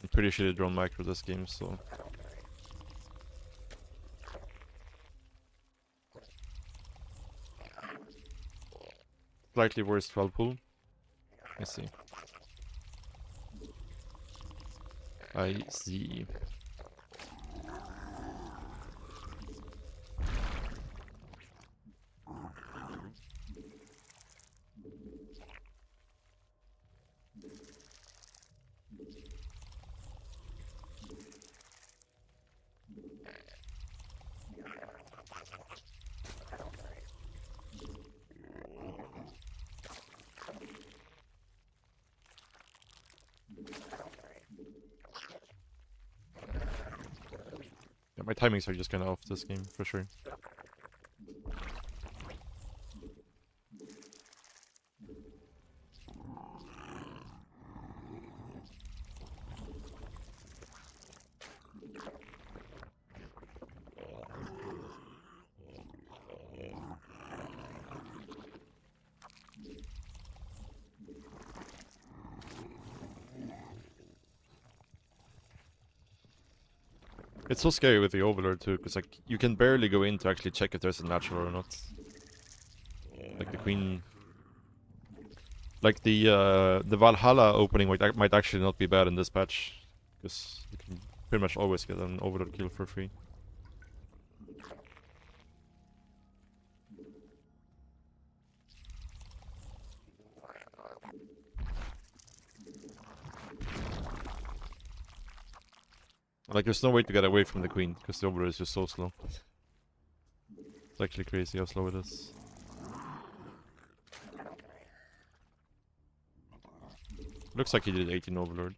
I'm pretty sure they drone micro this game, so... Slightly worse 12 pool. I see. I see. Yeah, my timings are just kind of off this game, for sure. It's so scary with the Overlord too, because like you can barely go in to actually check if there's a natural or not. Like the Queen, like the Valhalla opening might actually not be bad in this patch, because you can pretty much always get an Overlord kill for free. Like there's no way to get away from the Queen, because the Overlord is just so slow. It's actually crazy how slow it is. Looks like he did 18 Overlord.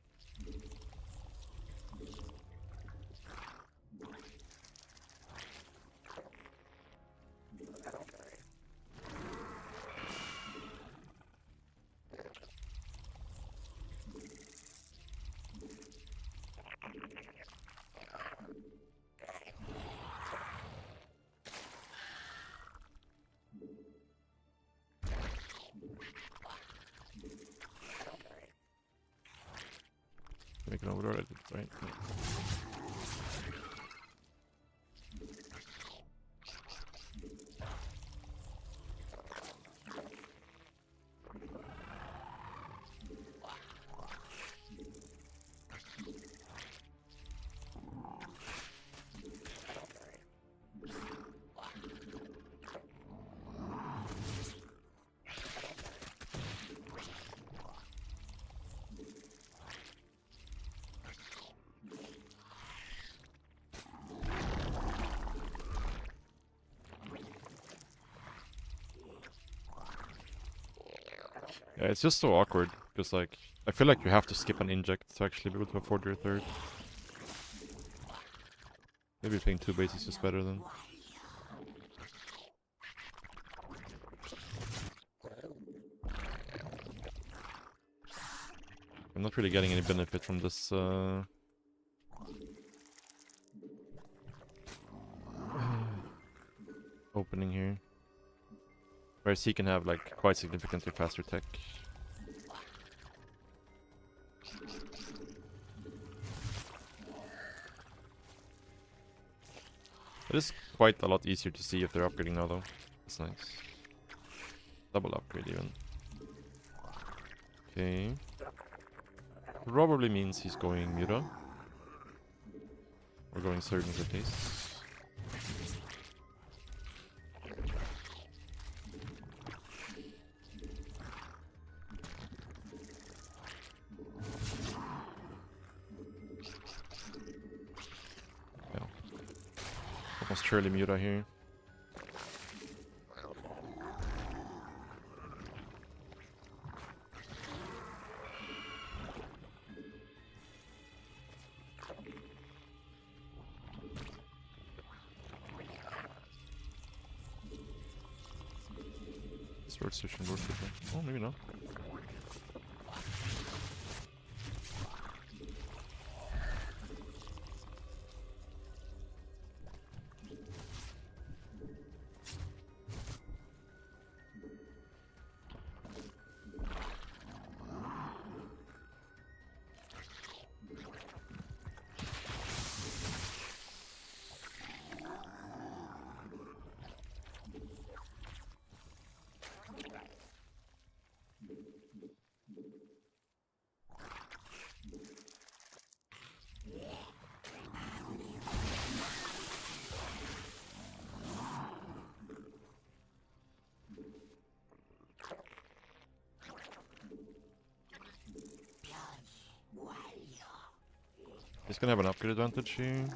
Make an overlord, right? Yeah, it's just so awkward, because like, I feel like you have to skip an inject to actually be able to afford your third. Maybe playing 2 base is just better than. I'm not really getting any benefit from this opening here. Whereas he can have like quite significantly faster tech. It is quite a lot easier to see if they're upgrading now though. That's nice. Double upgrade even. Okay. Probably means he's going Mira. Or going Surgeons at least. Yeah. Almost surely Mira here. Sword station worth it. Oh, maybe not. He's gonna have an upgrade advantage here.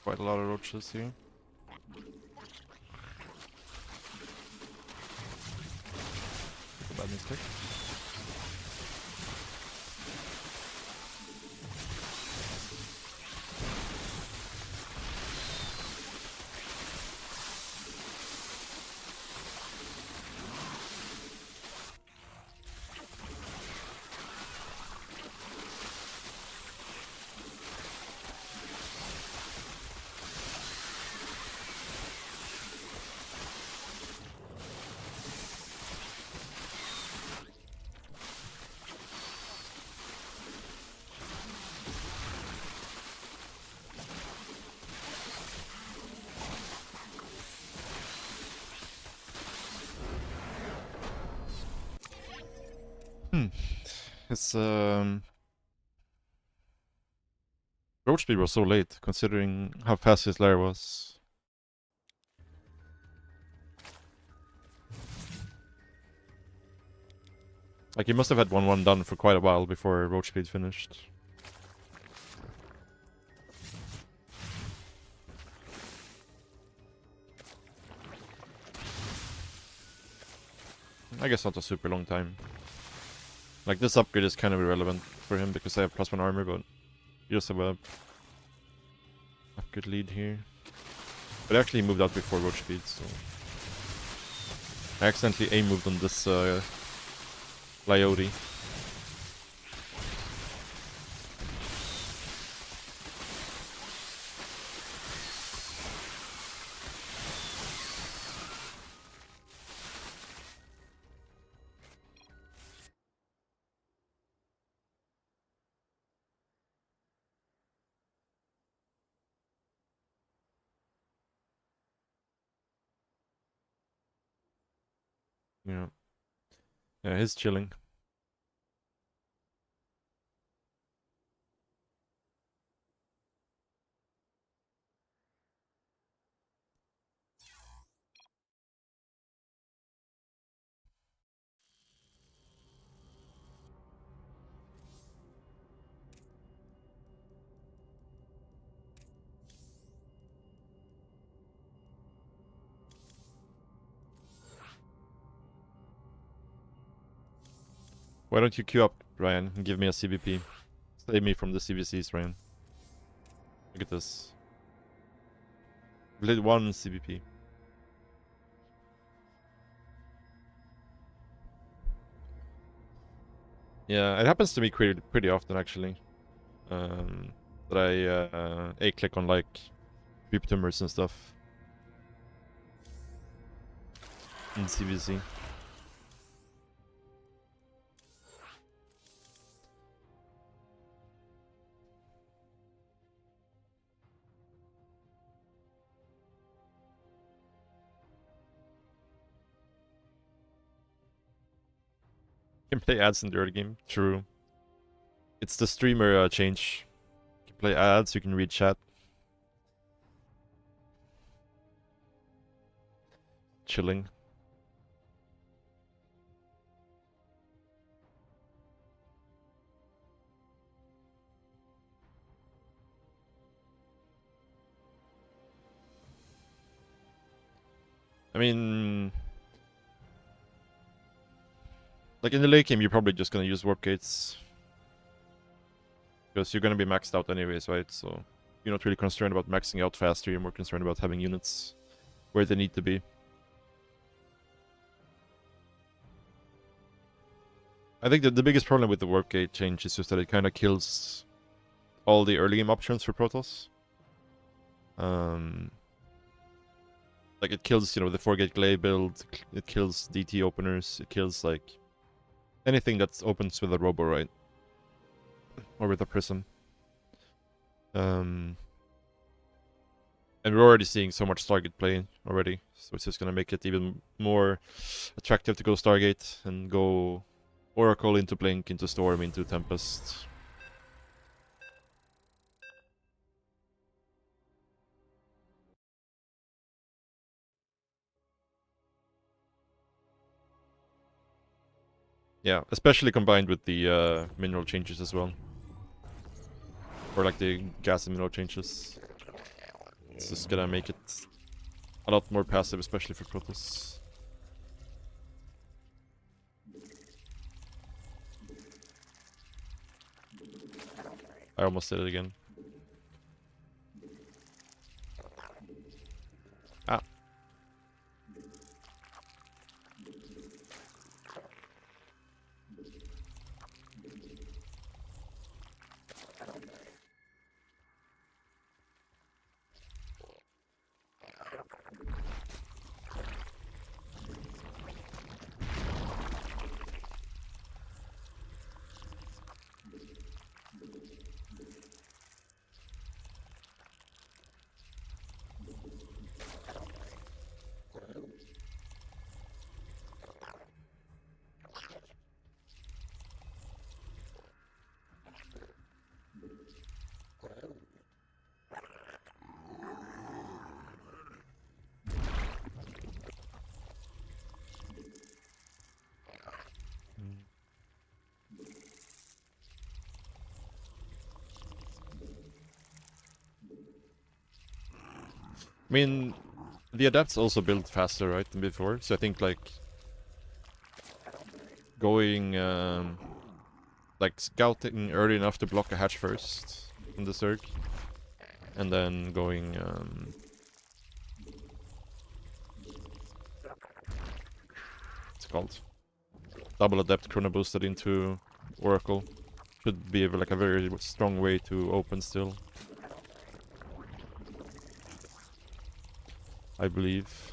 Quite a lot of roaches here. A bad mistake. His roach speed was so late, considering how fast his lair was. Like, he must have had 1-1 done for quite a while before roach speed finished. I guess not a super long time. Like, this upgrade is kind of irrelevant for him because I have +1 armor, but you just have a good lead here. But actually he moved out before roach speed, so... I accidentally A-moved on this Leioty. Yeah. Yeah, he's chilling. Why don't you queue up, Ryan, and give me a CVP? Save me from the CVCs, Ryan. Look at this. Lit 1 CVP. Yeah, it happens to me pretty often, actually. That I A-click on, like, creep tumors and stuff. In CVC. You can play ads in the early game. True. It's the streamer change. You can play ads, you can read chat. Chilling. I mean... Like, in the late game, you're probably just gonna use warp gates. Because you're gonna be maxed out anyways, right? So you're not really concerned about maxing out faster, you're more concerned about having units where they need to be. I think that the biggest problem with the warp gate change is just that it kind of kills all the early game options for Protoss. Like, it kills, you know, the 4-gate Glaive build, it kills DT openers, it kills, like, anything that opens with a Robo, right? Or with a Prism. And we're already seeing so much Stargate play already, so it's just gonna make it even more attractive to go Stargate and go Oracle into Blink, into Storm, into Tempest. Yeah, especially combined with the mineral changes as well. Or like the gas and mineral changes. It's just gonna make it a lot more passive, especially for Protoss. I almost did it again. Ah. I mean, the adapts also build faster, right, than before. So I think, like, going, like, scouting early enough to block a hatch first in the Zerg. And then going, what's it called? Double Adept Chrono Boosted into Oracle. Should be, like, a very strong way to open still. I believe.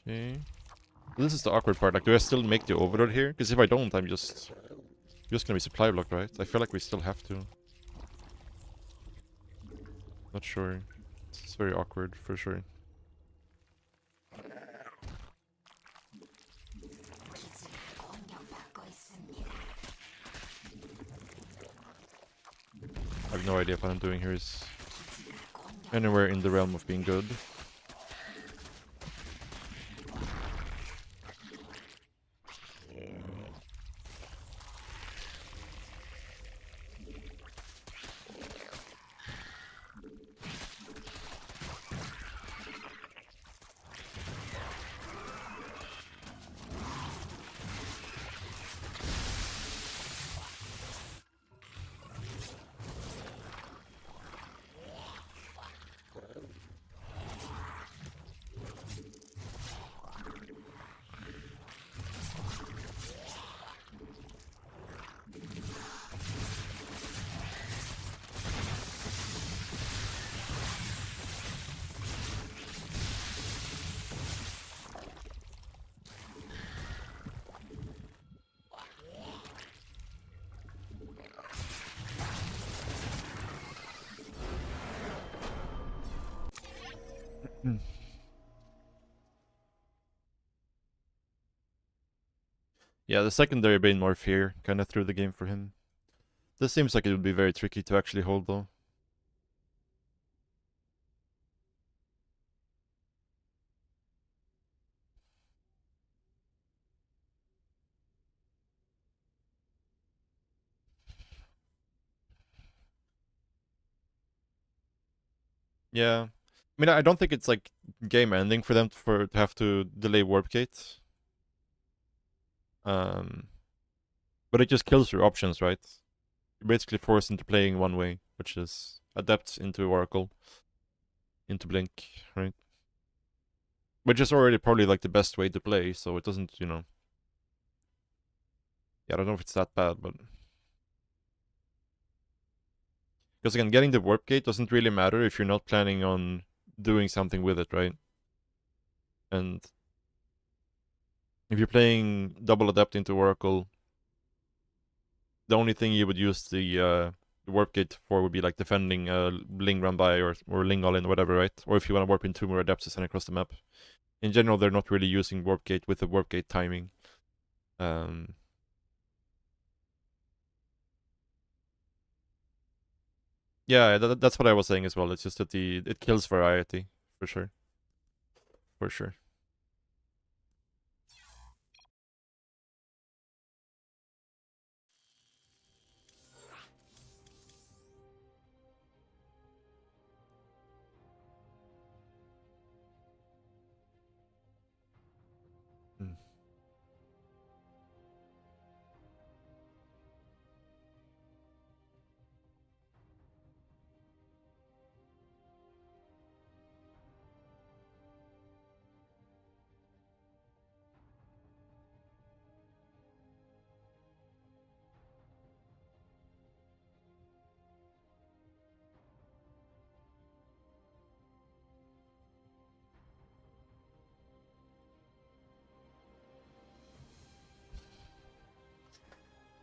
Okay. This is the awkward part. Like, do I still make the overlord here? Because if I don't, I'm just gonna be supply blocked, right? I feel like we still have to. Not sure. It's very awkward for sure. I have no idea if what I'm doing here is anywhere in the realm of being good. Yeah, the secondary Bane Morph here kind of threw the game for him. This seems like it would be very tricky to actually hold though. Yeah. I mean, I don't think it's like game ending for them to have to delay Warp Gate. But it just kills your options, right? You're basically forced into playing one way, which is Adept into Oracle, into Blink, right? Which is already probably like the best way to play, so it doesn't, you know. Yeah, I don't know if it's that bad, but. Because again, getting the Warp Gate doesn't really matter if you're not planning on doing something with it, right? And if you're playing double Adept into Oracle, the only thing you would use the Warp Gate for would be like defending Ling Run By or Ling All In, whatever, right? Or if you want to warp in 2 more Adepts to send across the map. In general, they're not really using Warp Gate with the Warp Gate timing. Yeah, that's what I was saying as well. It's just that it kills variety, for sure. For sure.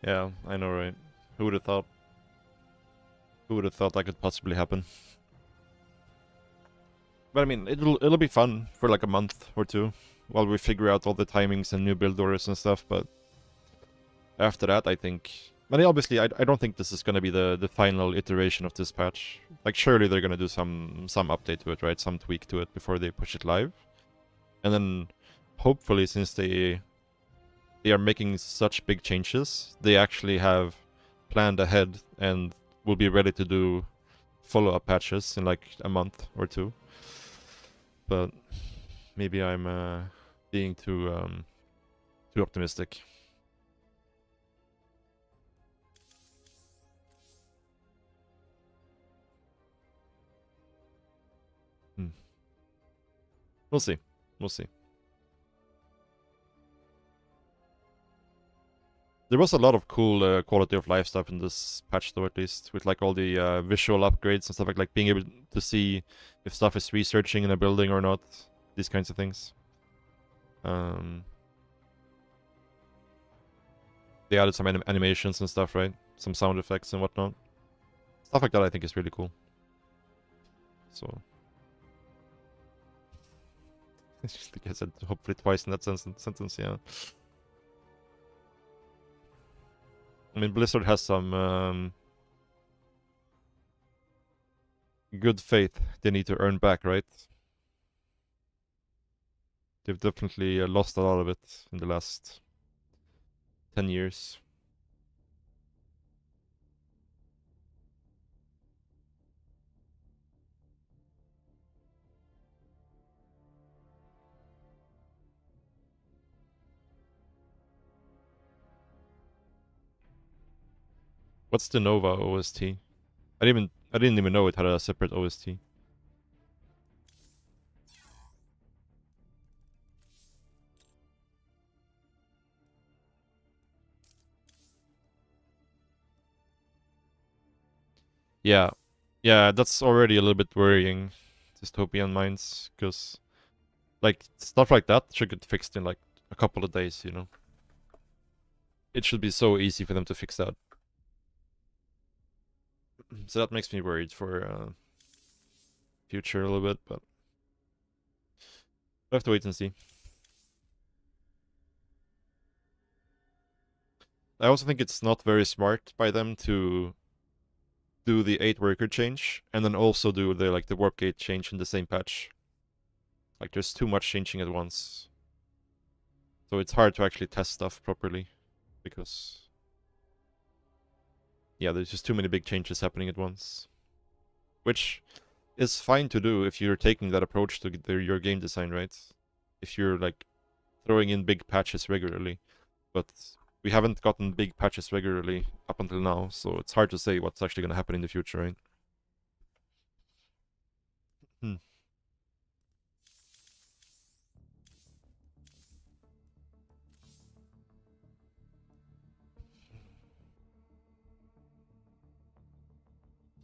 Yeah, I know, right? Who would have thought? Who would have thought that could possibly happen? But I mean, it'll be fun for like a month or two while we figure out all the timings and new build orders and stuff. But after that, I think. But obviously, I don't think this is gonna be the final iteration of this patch. Like, surely they're gonna do some update to it, right? Some tweak to it before they push it live. And then, hopefully, since they are making such big changes, they actually have planned ahead and will be ready to do follow-up patches in like a month or two. But maybe I'm being too optimistic. We'll see. We'll see. There was a lot of cool quality of life stuff in this patch, though, at least, with like all the visual upgrades and stuff like being able to see if stuff is researching in a building or not, these kinds of things. they added some animations and stuff, right? Some sound effects and whatnot. Stuff like that I think is really cool. So... I think I said hopefully twice in that sentence, yeah. I mean, Blizzard has some good faith they need to earn back, right? They've definitely lost a lot of it in the last 10 years. What's the Nova OST? I didn't even know it had a separate OST. Yeah. Yeah, that's already a little bit worrying, Dystopian Minds, because like stuff like that should get fixed in like a couple of days, you know. It should be so easy for them to fix that. So that makes me worried for future a little bit, but we'll have to wait and see. I also think it's not very smart by them to do the 8 worker change and then also do the like the warp gate change in the same patch. Like there's too much changing at once. So it's hard to actually test stuff properly because yeah, there's just too many big changes happening at once. Which is fine to do if you're taking that approach to your game design, right? If you're like throwing in big patches regularly. But we haven't gotten big patches regularly up until now, so it's hard to say what's actually going to happen in the future, right? Hmm.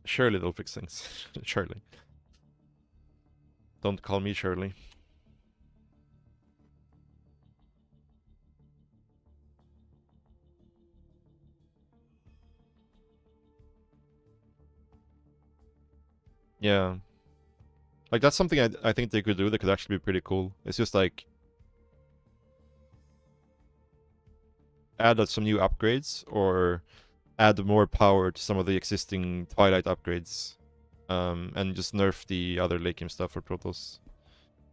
Surely they'll fix things. Surely. Don't call me Shirley. Yeah. Like, that's something I think they could do that could actually be pretty cool. It's just like... add some new upgrades, or add more power to some of the existing Twilight upgrades. And just nerf the other late game stuff for Protoss.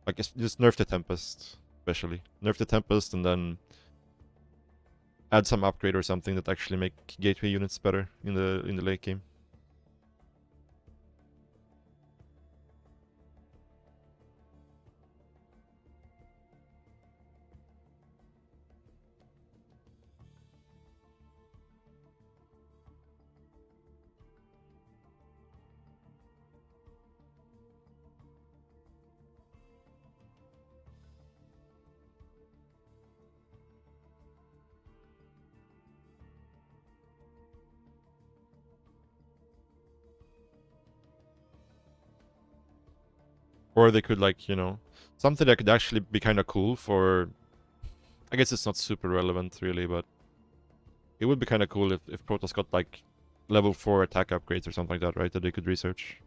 Like, just nerf the Tempest, especially. Nerf the Tempest and then add some upgrade or something that actually make gateway units better in the late game. Or they could, like, you know, something that could actually be kind of cool for... I guess it's not super relevant, really, but... it would be kind of cool if Protoss got, like, level 4 attack upgrades or something like that, right? That they could research.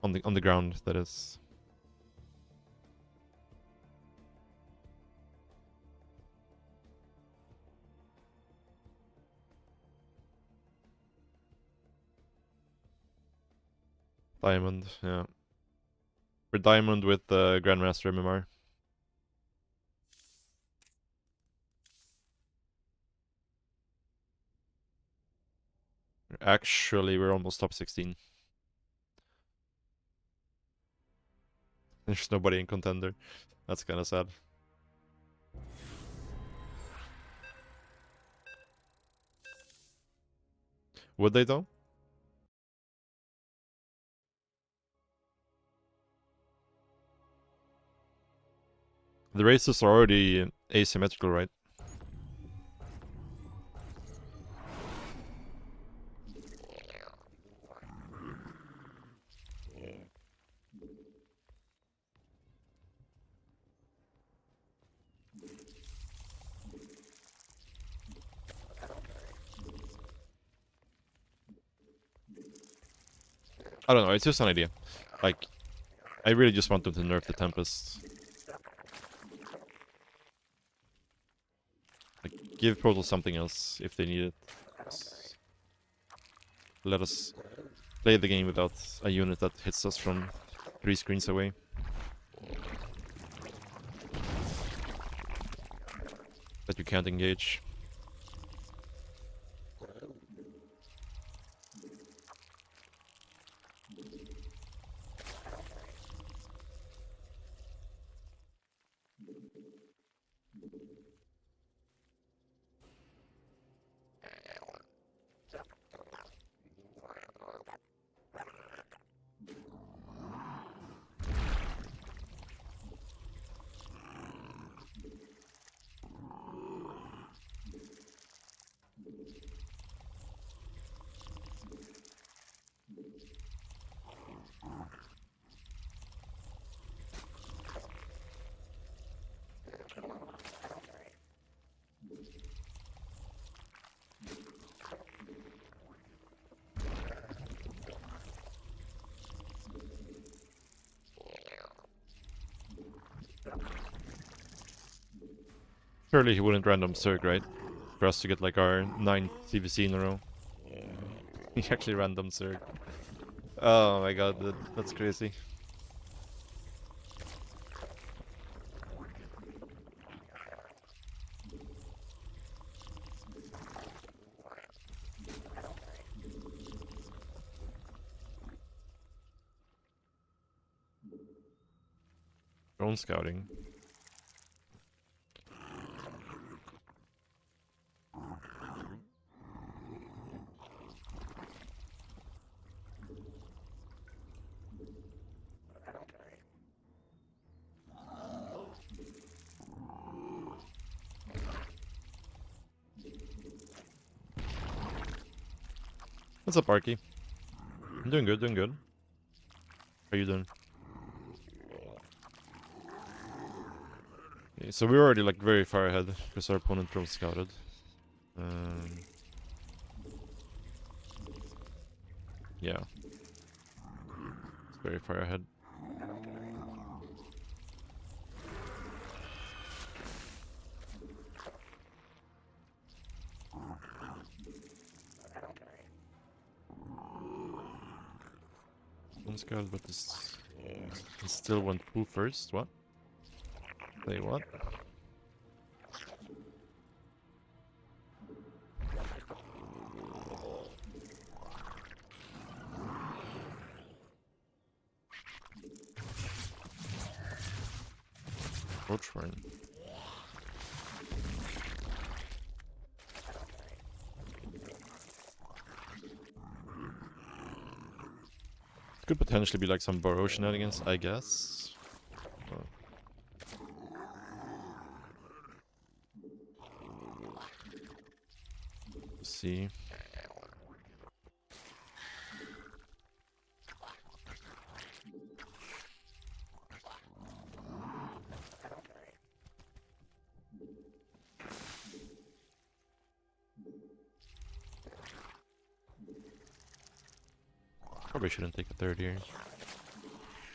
On the ground, that is. Diamond, yeah. We're Diamond with Grandmaster MMR. Actually, we're almost top 16. There's nobody in contender. That's kind of sad. Would they, though? The races are already asymmetrical, right? I don't know, it's just an idea. Like, I really just want them to nerf the Tempest. Like, give Protoss something else if they need it. Just let us play the game without a unit that hits us from 3 screens away. That you can't engage. Surely he wouldn't random Zerg, right? For us to get like our 9th CVC in a row. He actually random Zerg. Oh my god, that's crazy. Drone scouting. What's up, Arky? I'm doing good, doing good. How are you doing? Okay, so we're already like very far ahead because our opponent drone scouted. Yeah. It's very far ahead. Drone scouted, but this still went poo first. What? Say what? Roach Warren. Could potentially be like some burrow shenanigans, I guess. Let's see. Probably shouldn't take a third here.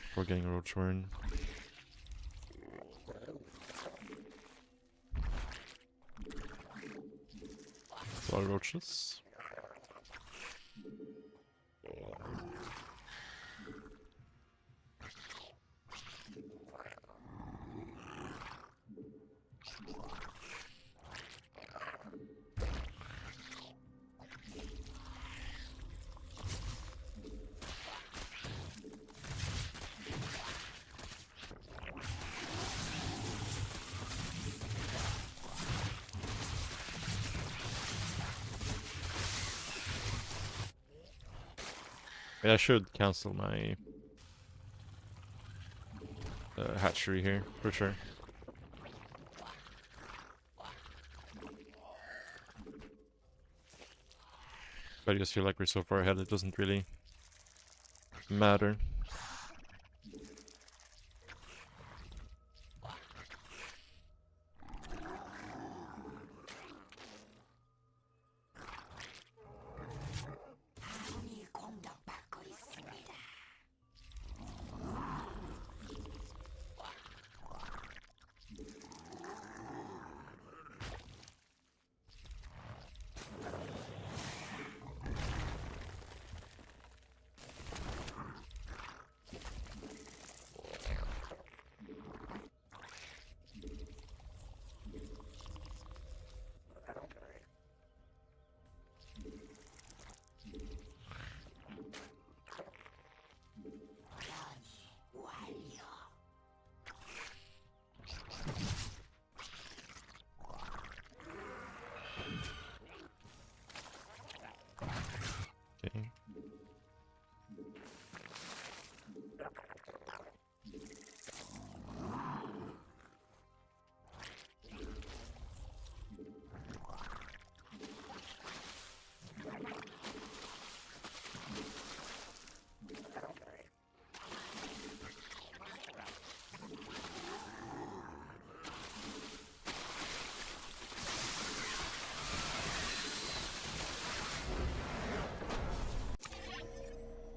Before getting a Roach Warren. A lot of roaches. Yeah, I should cancel my hatchery here, for sure. But I just feel like we're so far ahead, it doesn't really matter.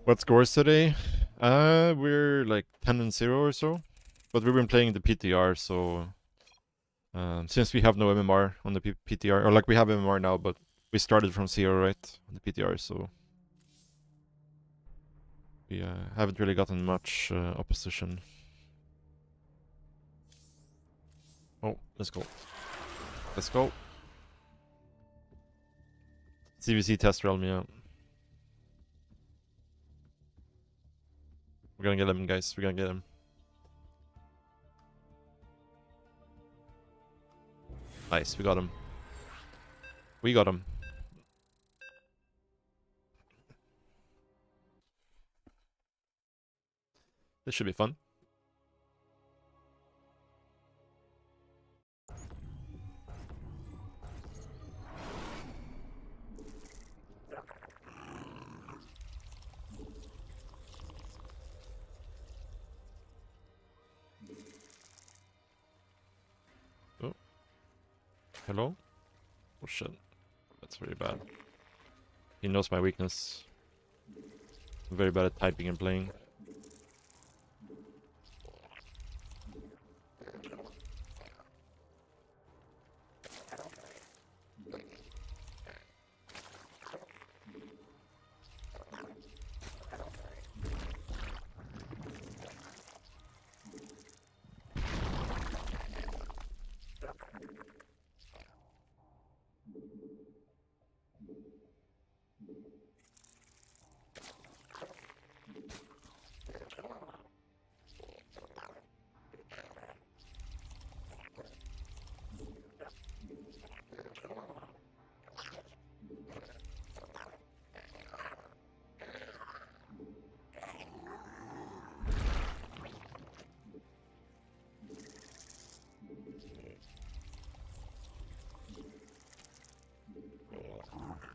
What scores today? We're like 10-0 or so. But we've been playing the PTR, so since we have no MMR on the PTR, or like we have MMR now, but we started from 0, right, on the PTR, so we haven't really gotten much opposition. Oh, let's go. Let's go. CVC test realm, yeah. We're gonna get him, guys. We're gonna get him. Nice, we got him. We got him. This should be fun. Oh. Hello? Oh shit. That's very bad. He knows my weakness. I'm very bad at typing and playing.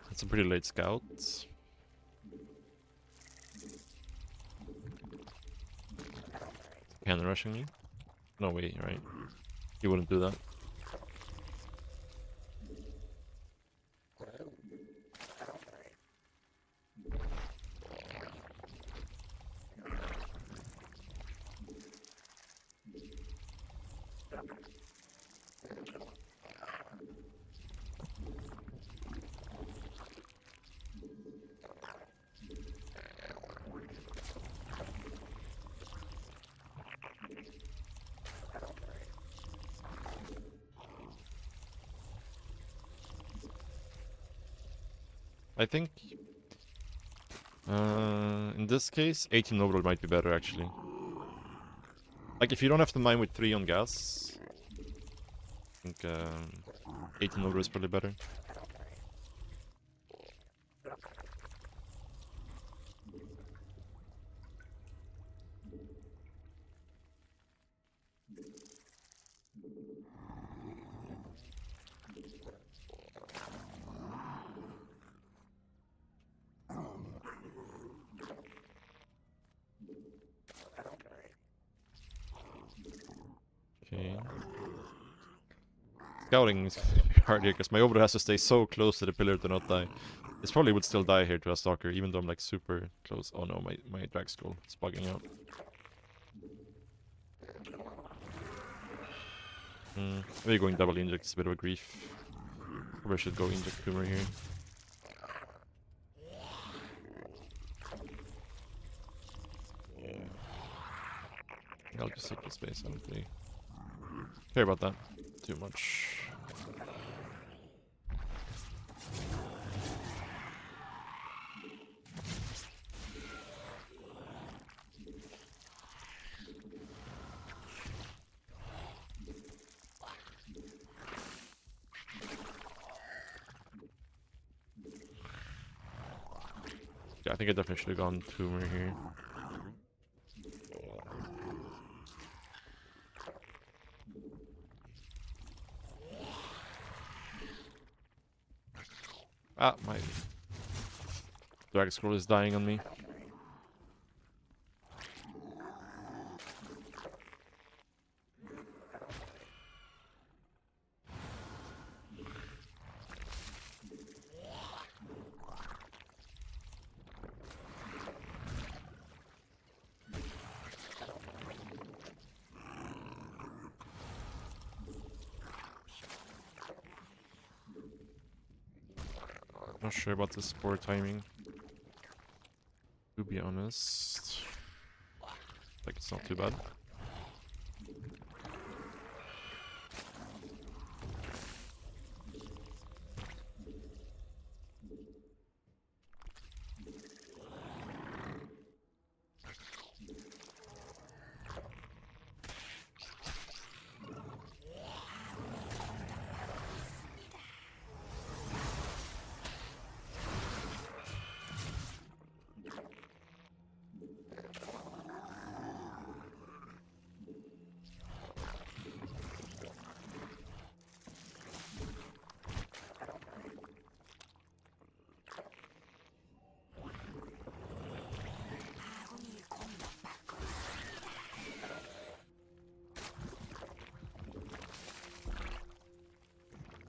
That's a pretty late scout. Cannon rushing me? No way, right? He wouldn't do that. I think in this case, 18 overall might be better actually. Like if you don't have to mine with 3 on gas, I think 18 overall is probably better. Okay. Scouting is hard here because my overlord has to stay so close to the pillar to not die. This probably would still die here to a stalker, even though I'm like super close. Oh no, my drag scroll is bugging out. Maybe going double inject is a bit of a grief. Probably should go inject Boomer here. I'll just take the space, I don't really care about that too much. Yeah, I think I definitely should have gone Tumor here. Ah, my drag scroll is dying on me. Not sure about this poor timing, to be honest. Like, it's not too bad.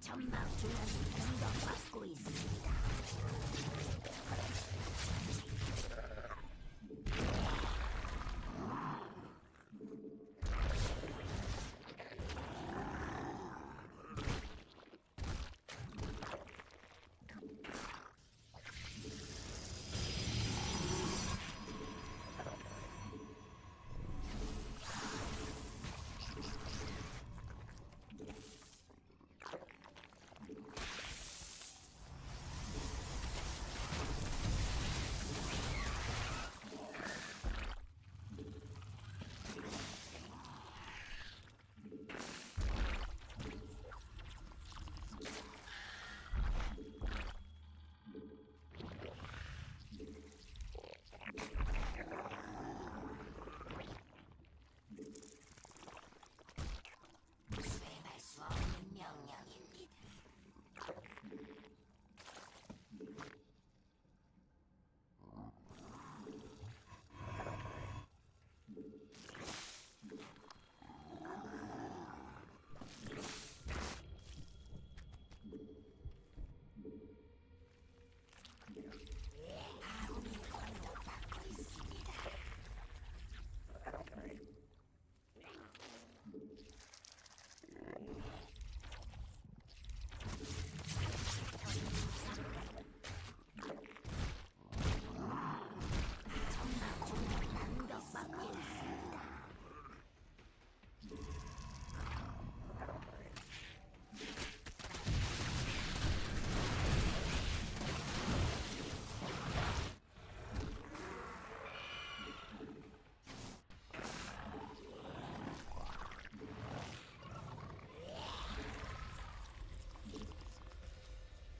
전막 주변이 공격받고 있습니다. 수행할 수 없는 명령입니다. 아군이 공격받고 있습니다. 공격받고 있습니다.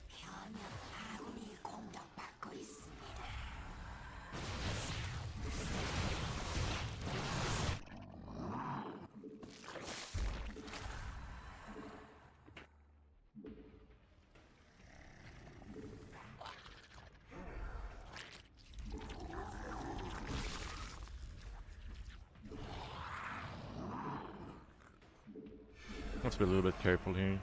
현역 아군이 공격받고 있습니다. Let's be a little bit careful here,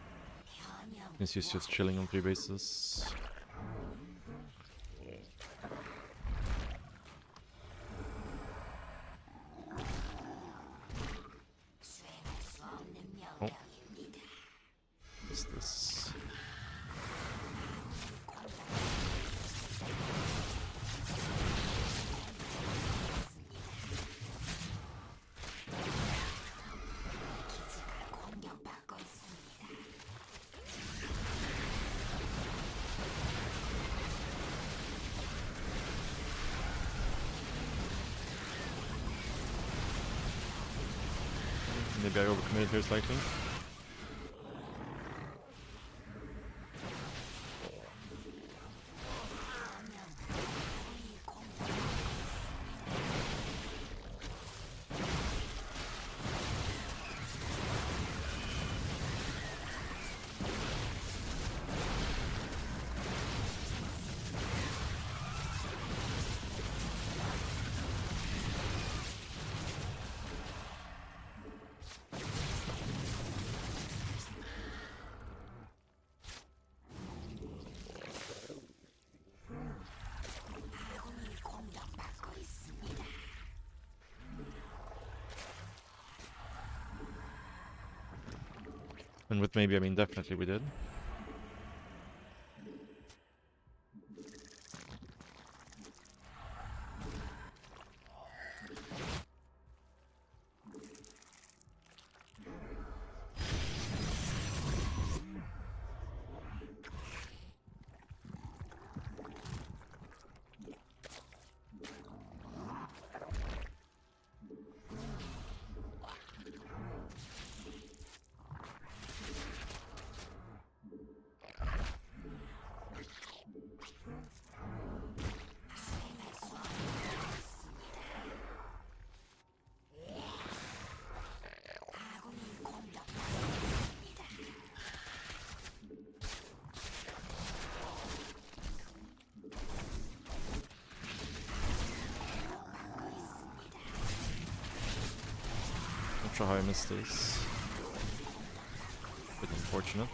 현역 since he's just chilling on 3 bases. 수행할 수 없는 명령입니다. What's this? 기지가 공격받고 있습니다. Maybe I overcommitted here slightly. 아군이 공격받고 있습니다. And with maybe, I mean definitely we did. sure how I missed this. Bit unfortunate.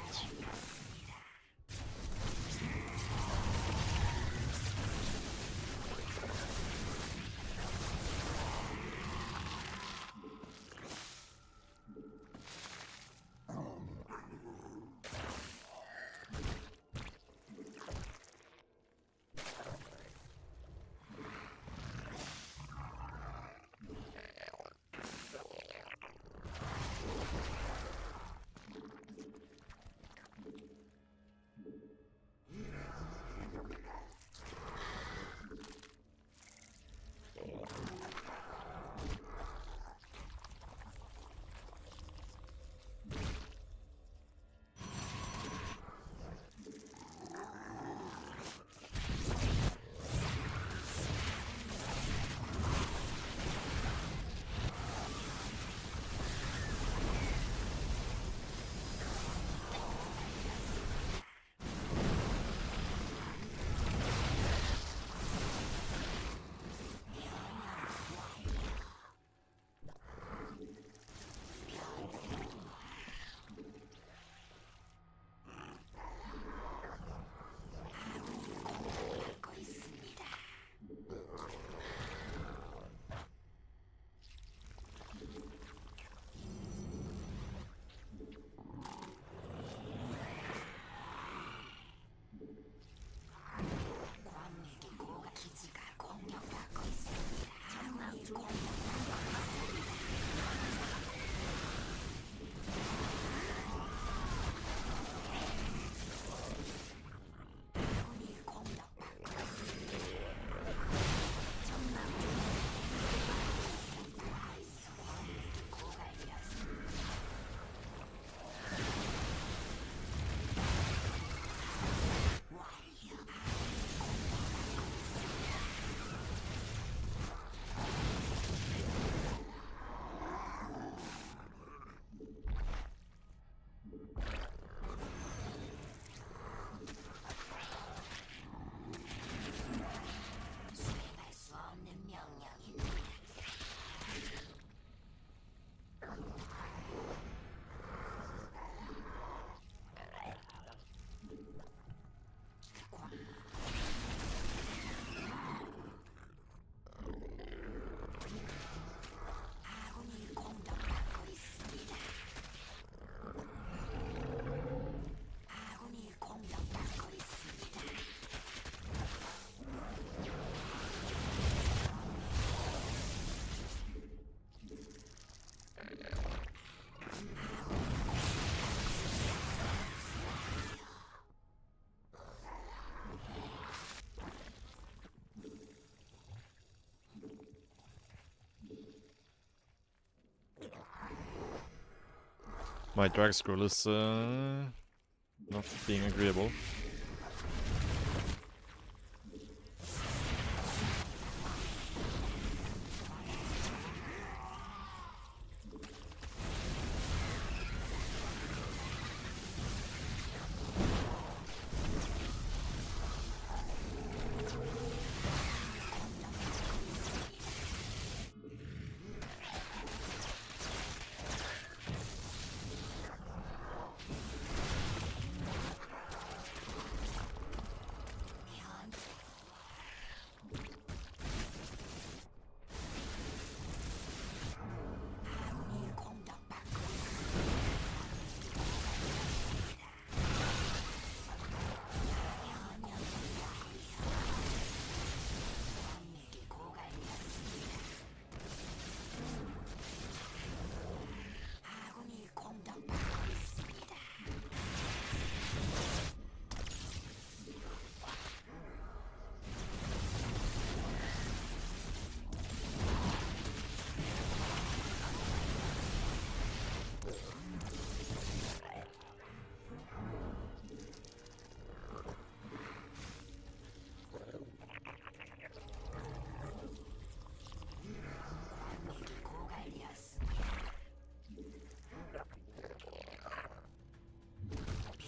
My drag scroll is not being agreeable.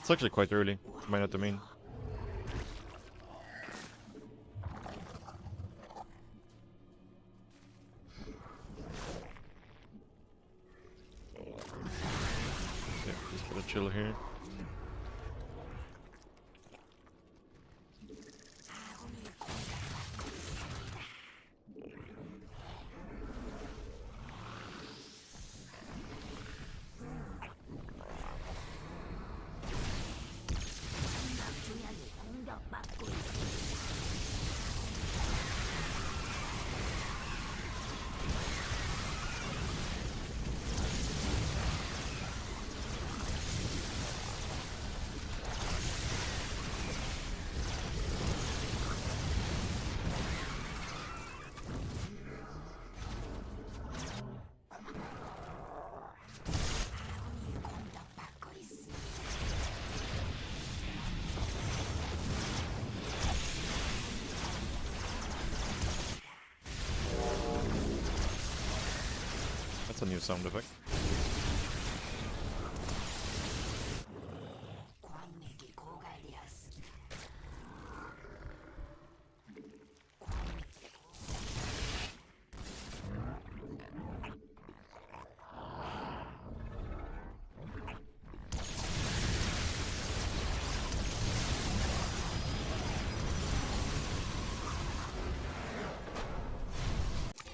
It's actually quite early to mine at the main. chill here. 공격받고 있습니다. 아군이 공격받고 있습니다. That's a new sound effect. 광맥이 고갈되었습니다.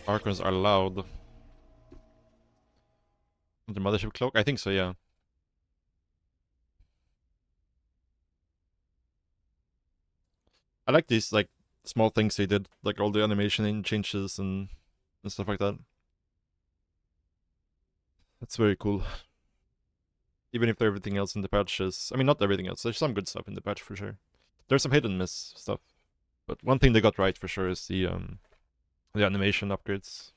Archons are loud. The Mothership Cloak? I think so, yeah. I like these, like, small things they did. Like, all the animation and changes and stuff like that. That's very cool. Even if everything else in the patch is... I mean, not everything else. There's some good stuff in the patch, for sure. There's some hit and miss stuff. But one thing they got right, for sure, is the animation upgrades.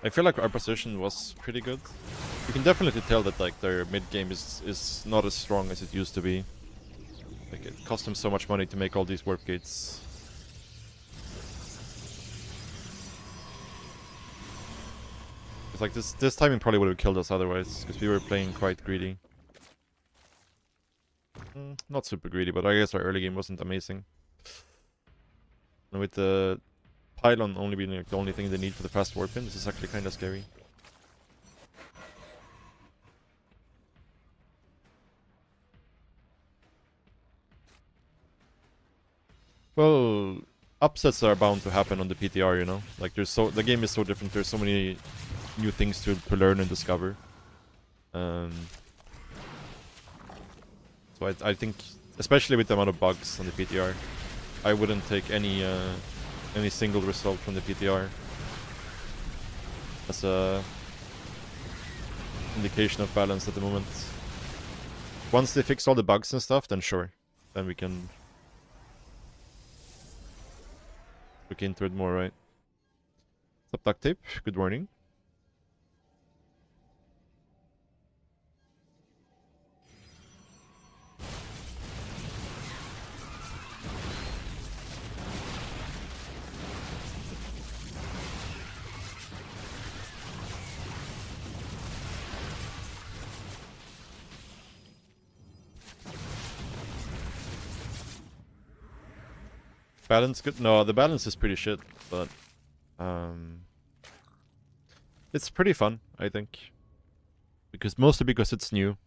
I feel like our position was pretty good. You can definitely tell that like their mid game is not as strong as it used to be. Like it cost them so much money to make all these warp gates. It's like this timing probably would have killed us otherwise, because we were playing quite greedy. Not super greedy, but I guess our early game wasn't amazing. And with the pylon only being like the only thing they need for the fast warp in, this is actually kind of scary. Well, upsets are bound to happen on the PTR, you know? Like the game is so different, there's so many new things to learn and discover. So I think, especially with the amount of bugs on the PTR, I wouldn't take any single result from the PTR as a indication of balance at the moment. Once they fix all the bugs and stuff, then sure. Then we can look into it more, right? What's up, Duct Tape? Good morning. Balance good? No, the balance is pretty shit, but it's pretty fun, I think. Mostly because it's new.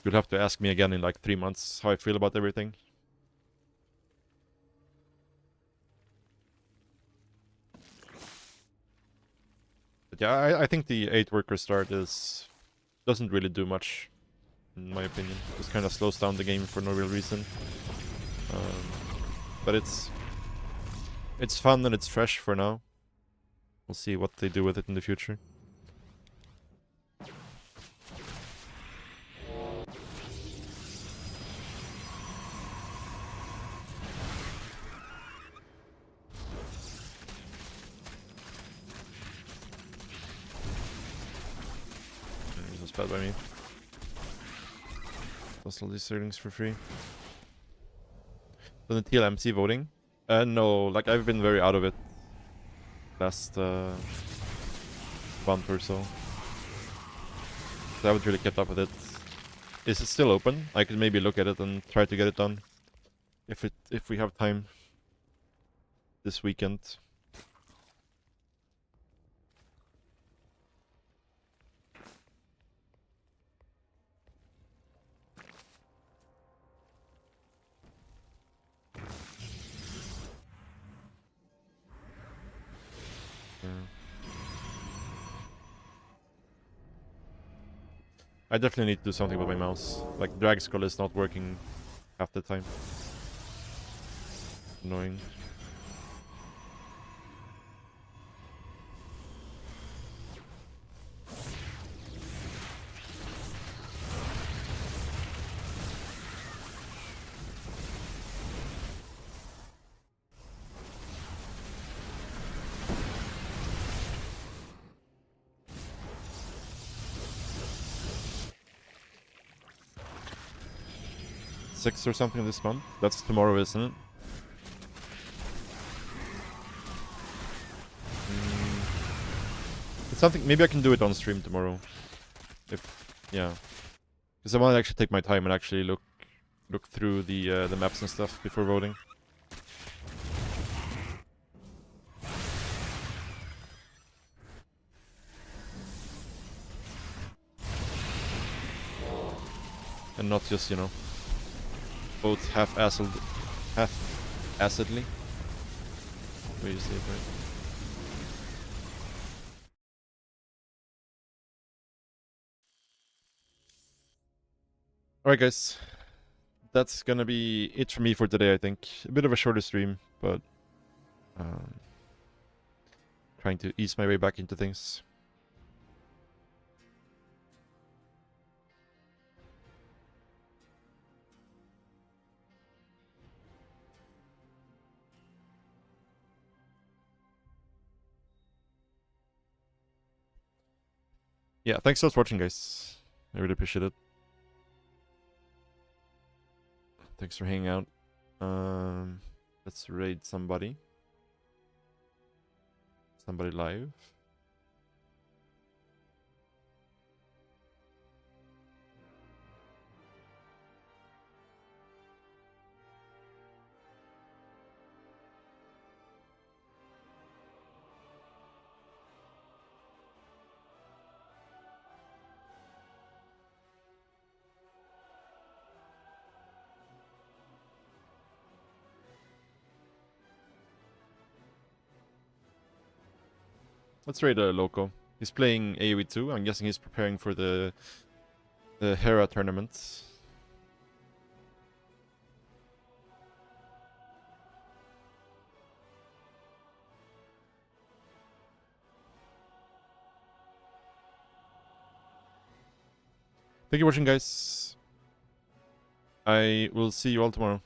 You'll have to ask me again in like 3 months how I feel about everything. But yeah, I think the 8 worker start doesn't really do much, in my opinion. Just kind of slows down the game for no real reason. But it's fun and it's fresh for now. We'll see what they do with it in the future. This was bad by me. Lost all these settings for free. The TLMC voting? No, like I've been very out of it last month or so. I haven't really kept up with it. Is it still open? I could maybe look at it and try to get it done. if we have time this weekend. Yeah. I definitely need to do something with my mouse. Like drag scroll is not working half the time. Annoying. Six or something this month. That's tomorrow, isn't it? It's something. Maybe I can do it on stream tomorrow. If yeah, because I want to actually take my time and actually look through the maps and stuff before voting. And not just, you know, vote half-assedly. Way you say it, right? Alright, guys. That's gonna be it for me for today, I think. A bit of a shorter stream, but trying to ease my way back into things. Yeah, thanks so much for watching, guys. I really appreciate it. Thanks for hanging out. Let's raid somebody. Somebody live. Let's raid Loco. He's playing AoE 2. I'm guessing he's preparing for the Hera tournament. Thank you for watching, guys. I will see you all tomorrow.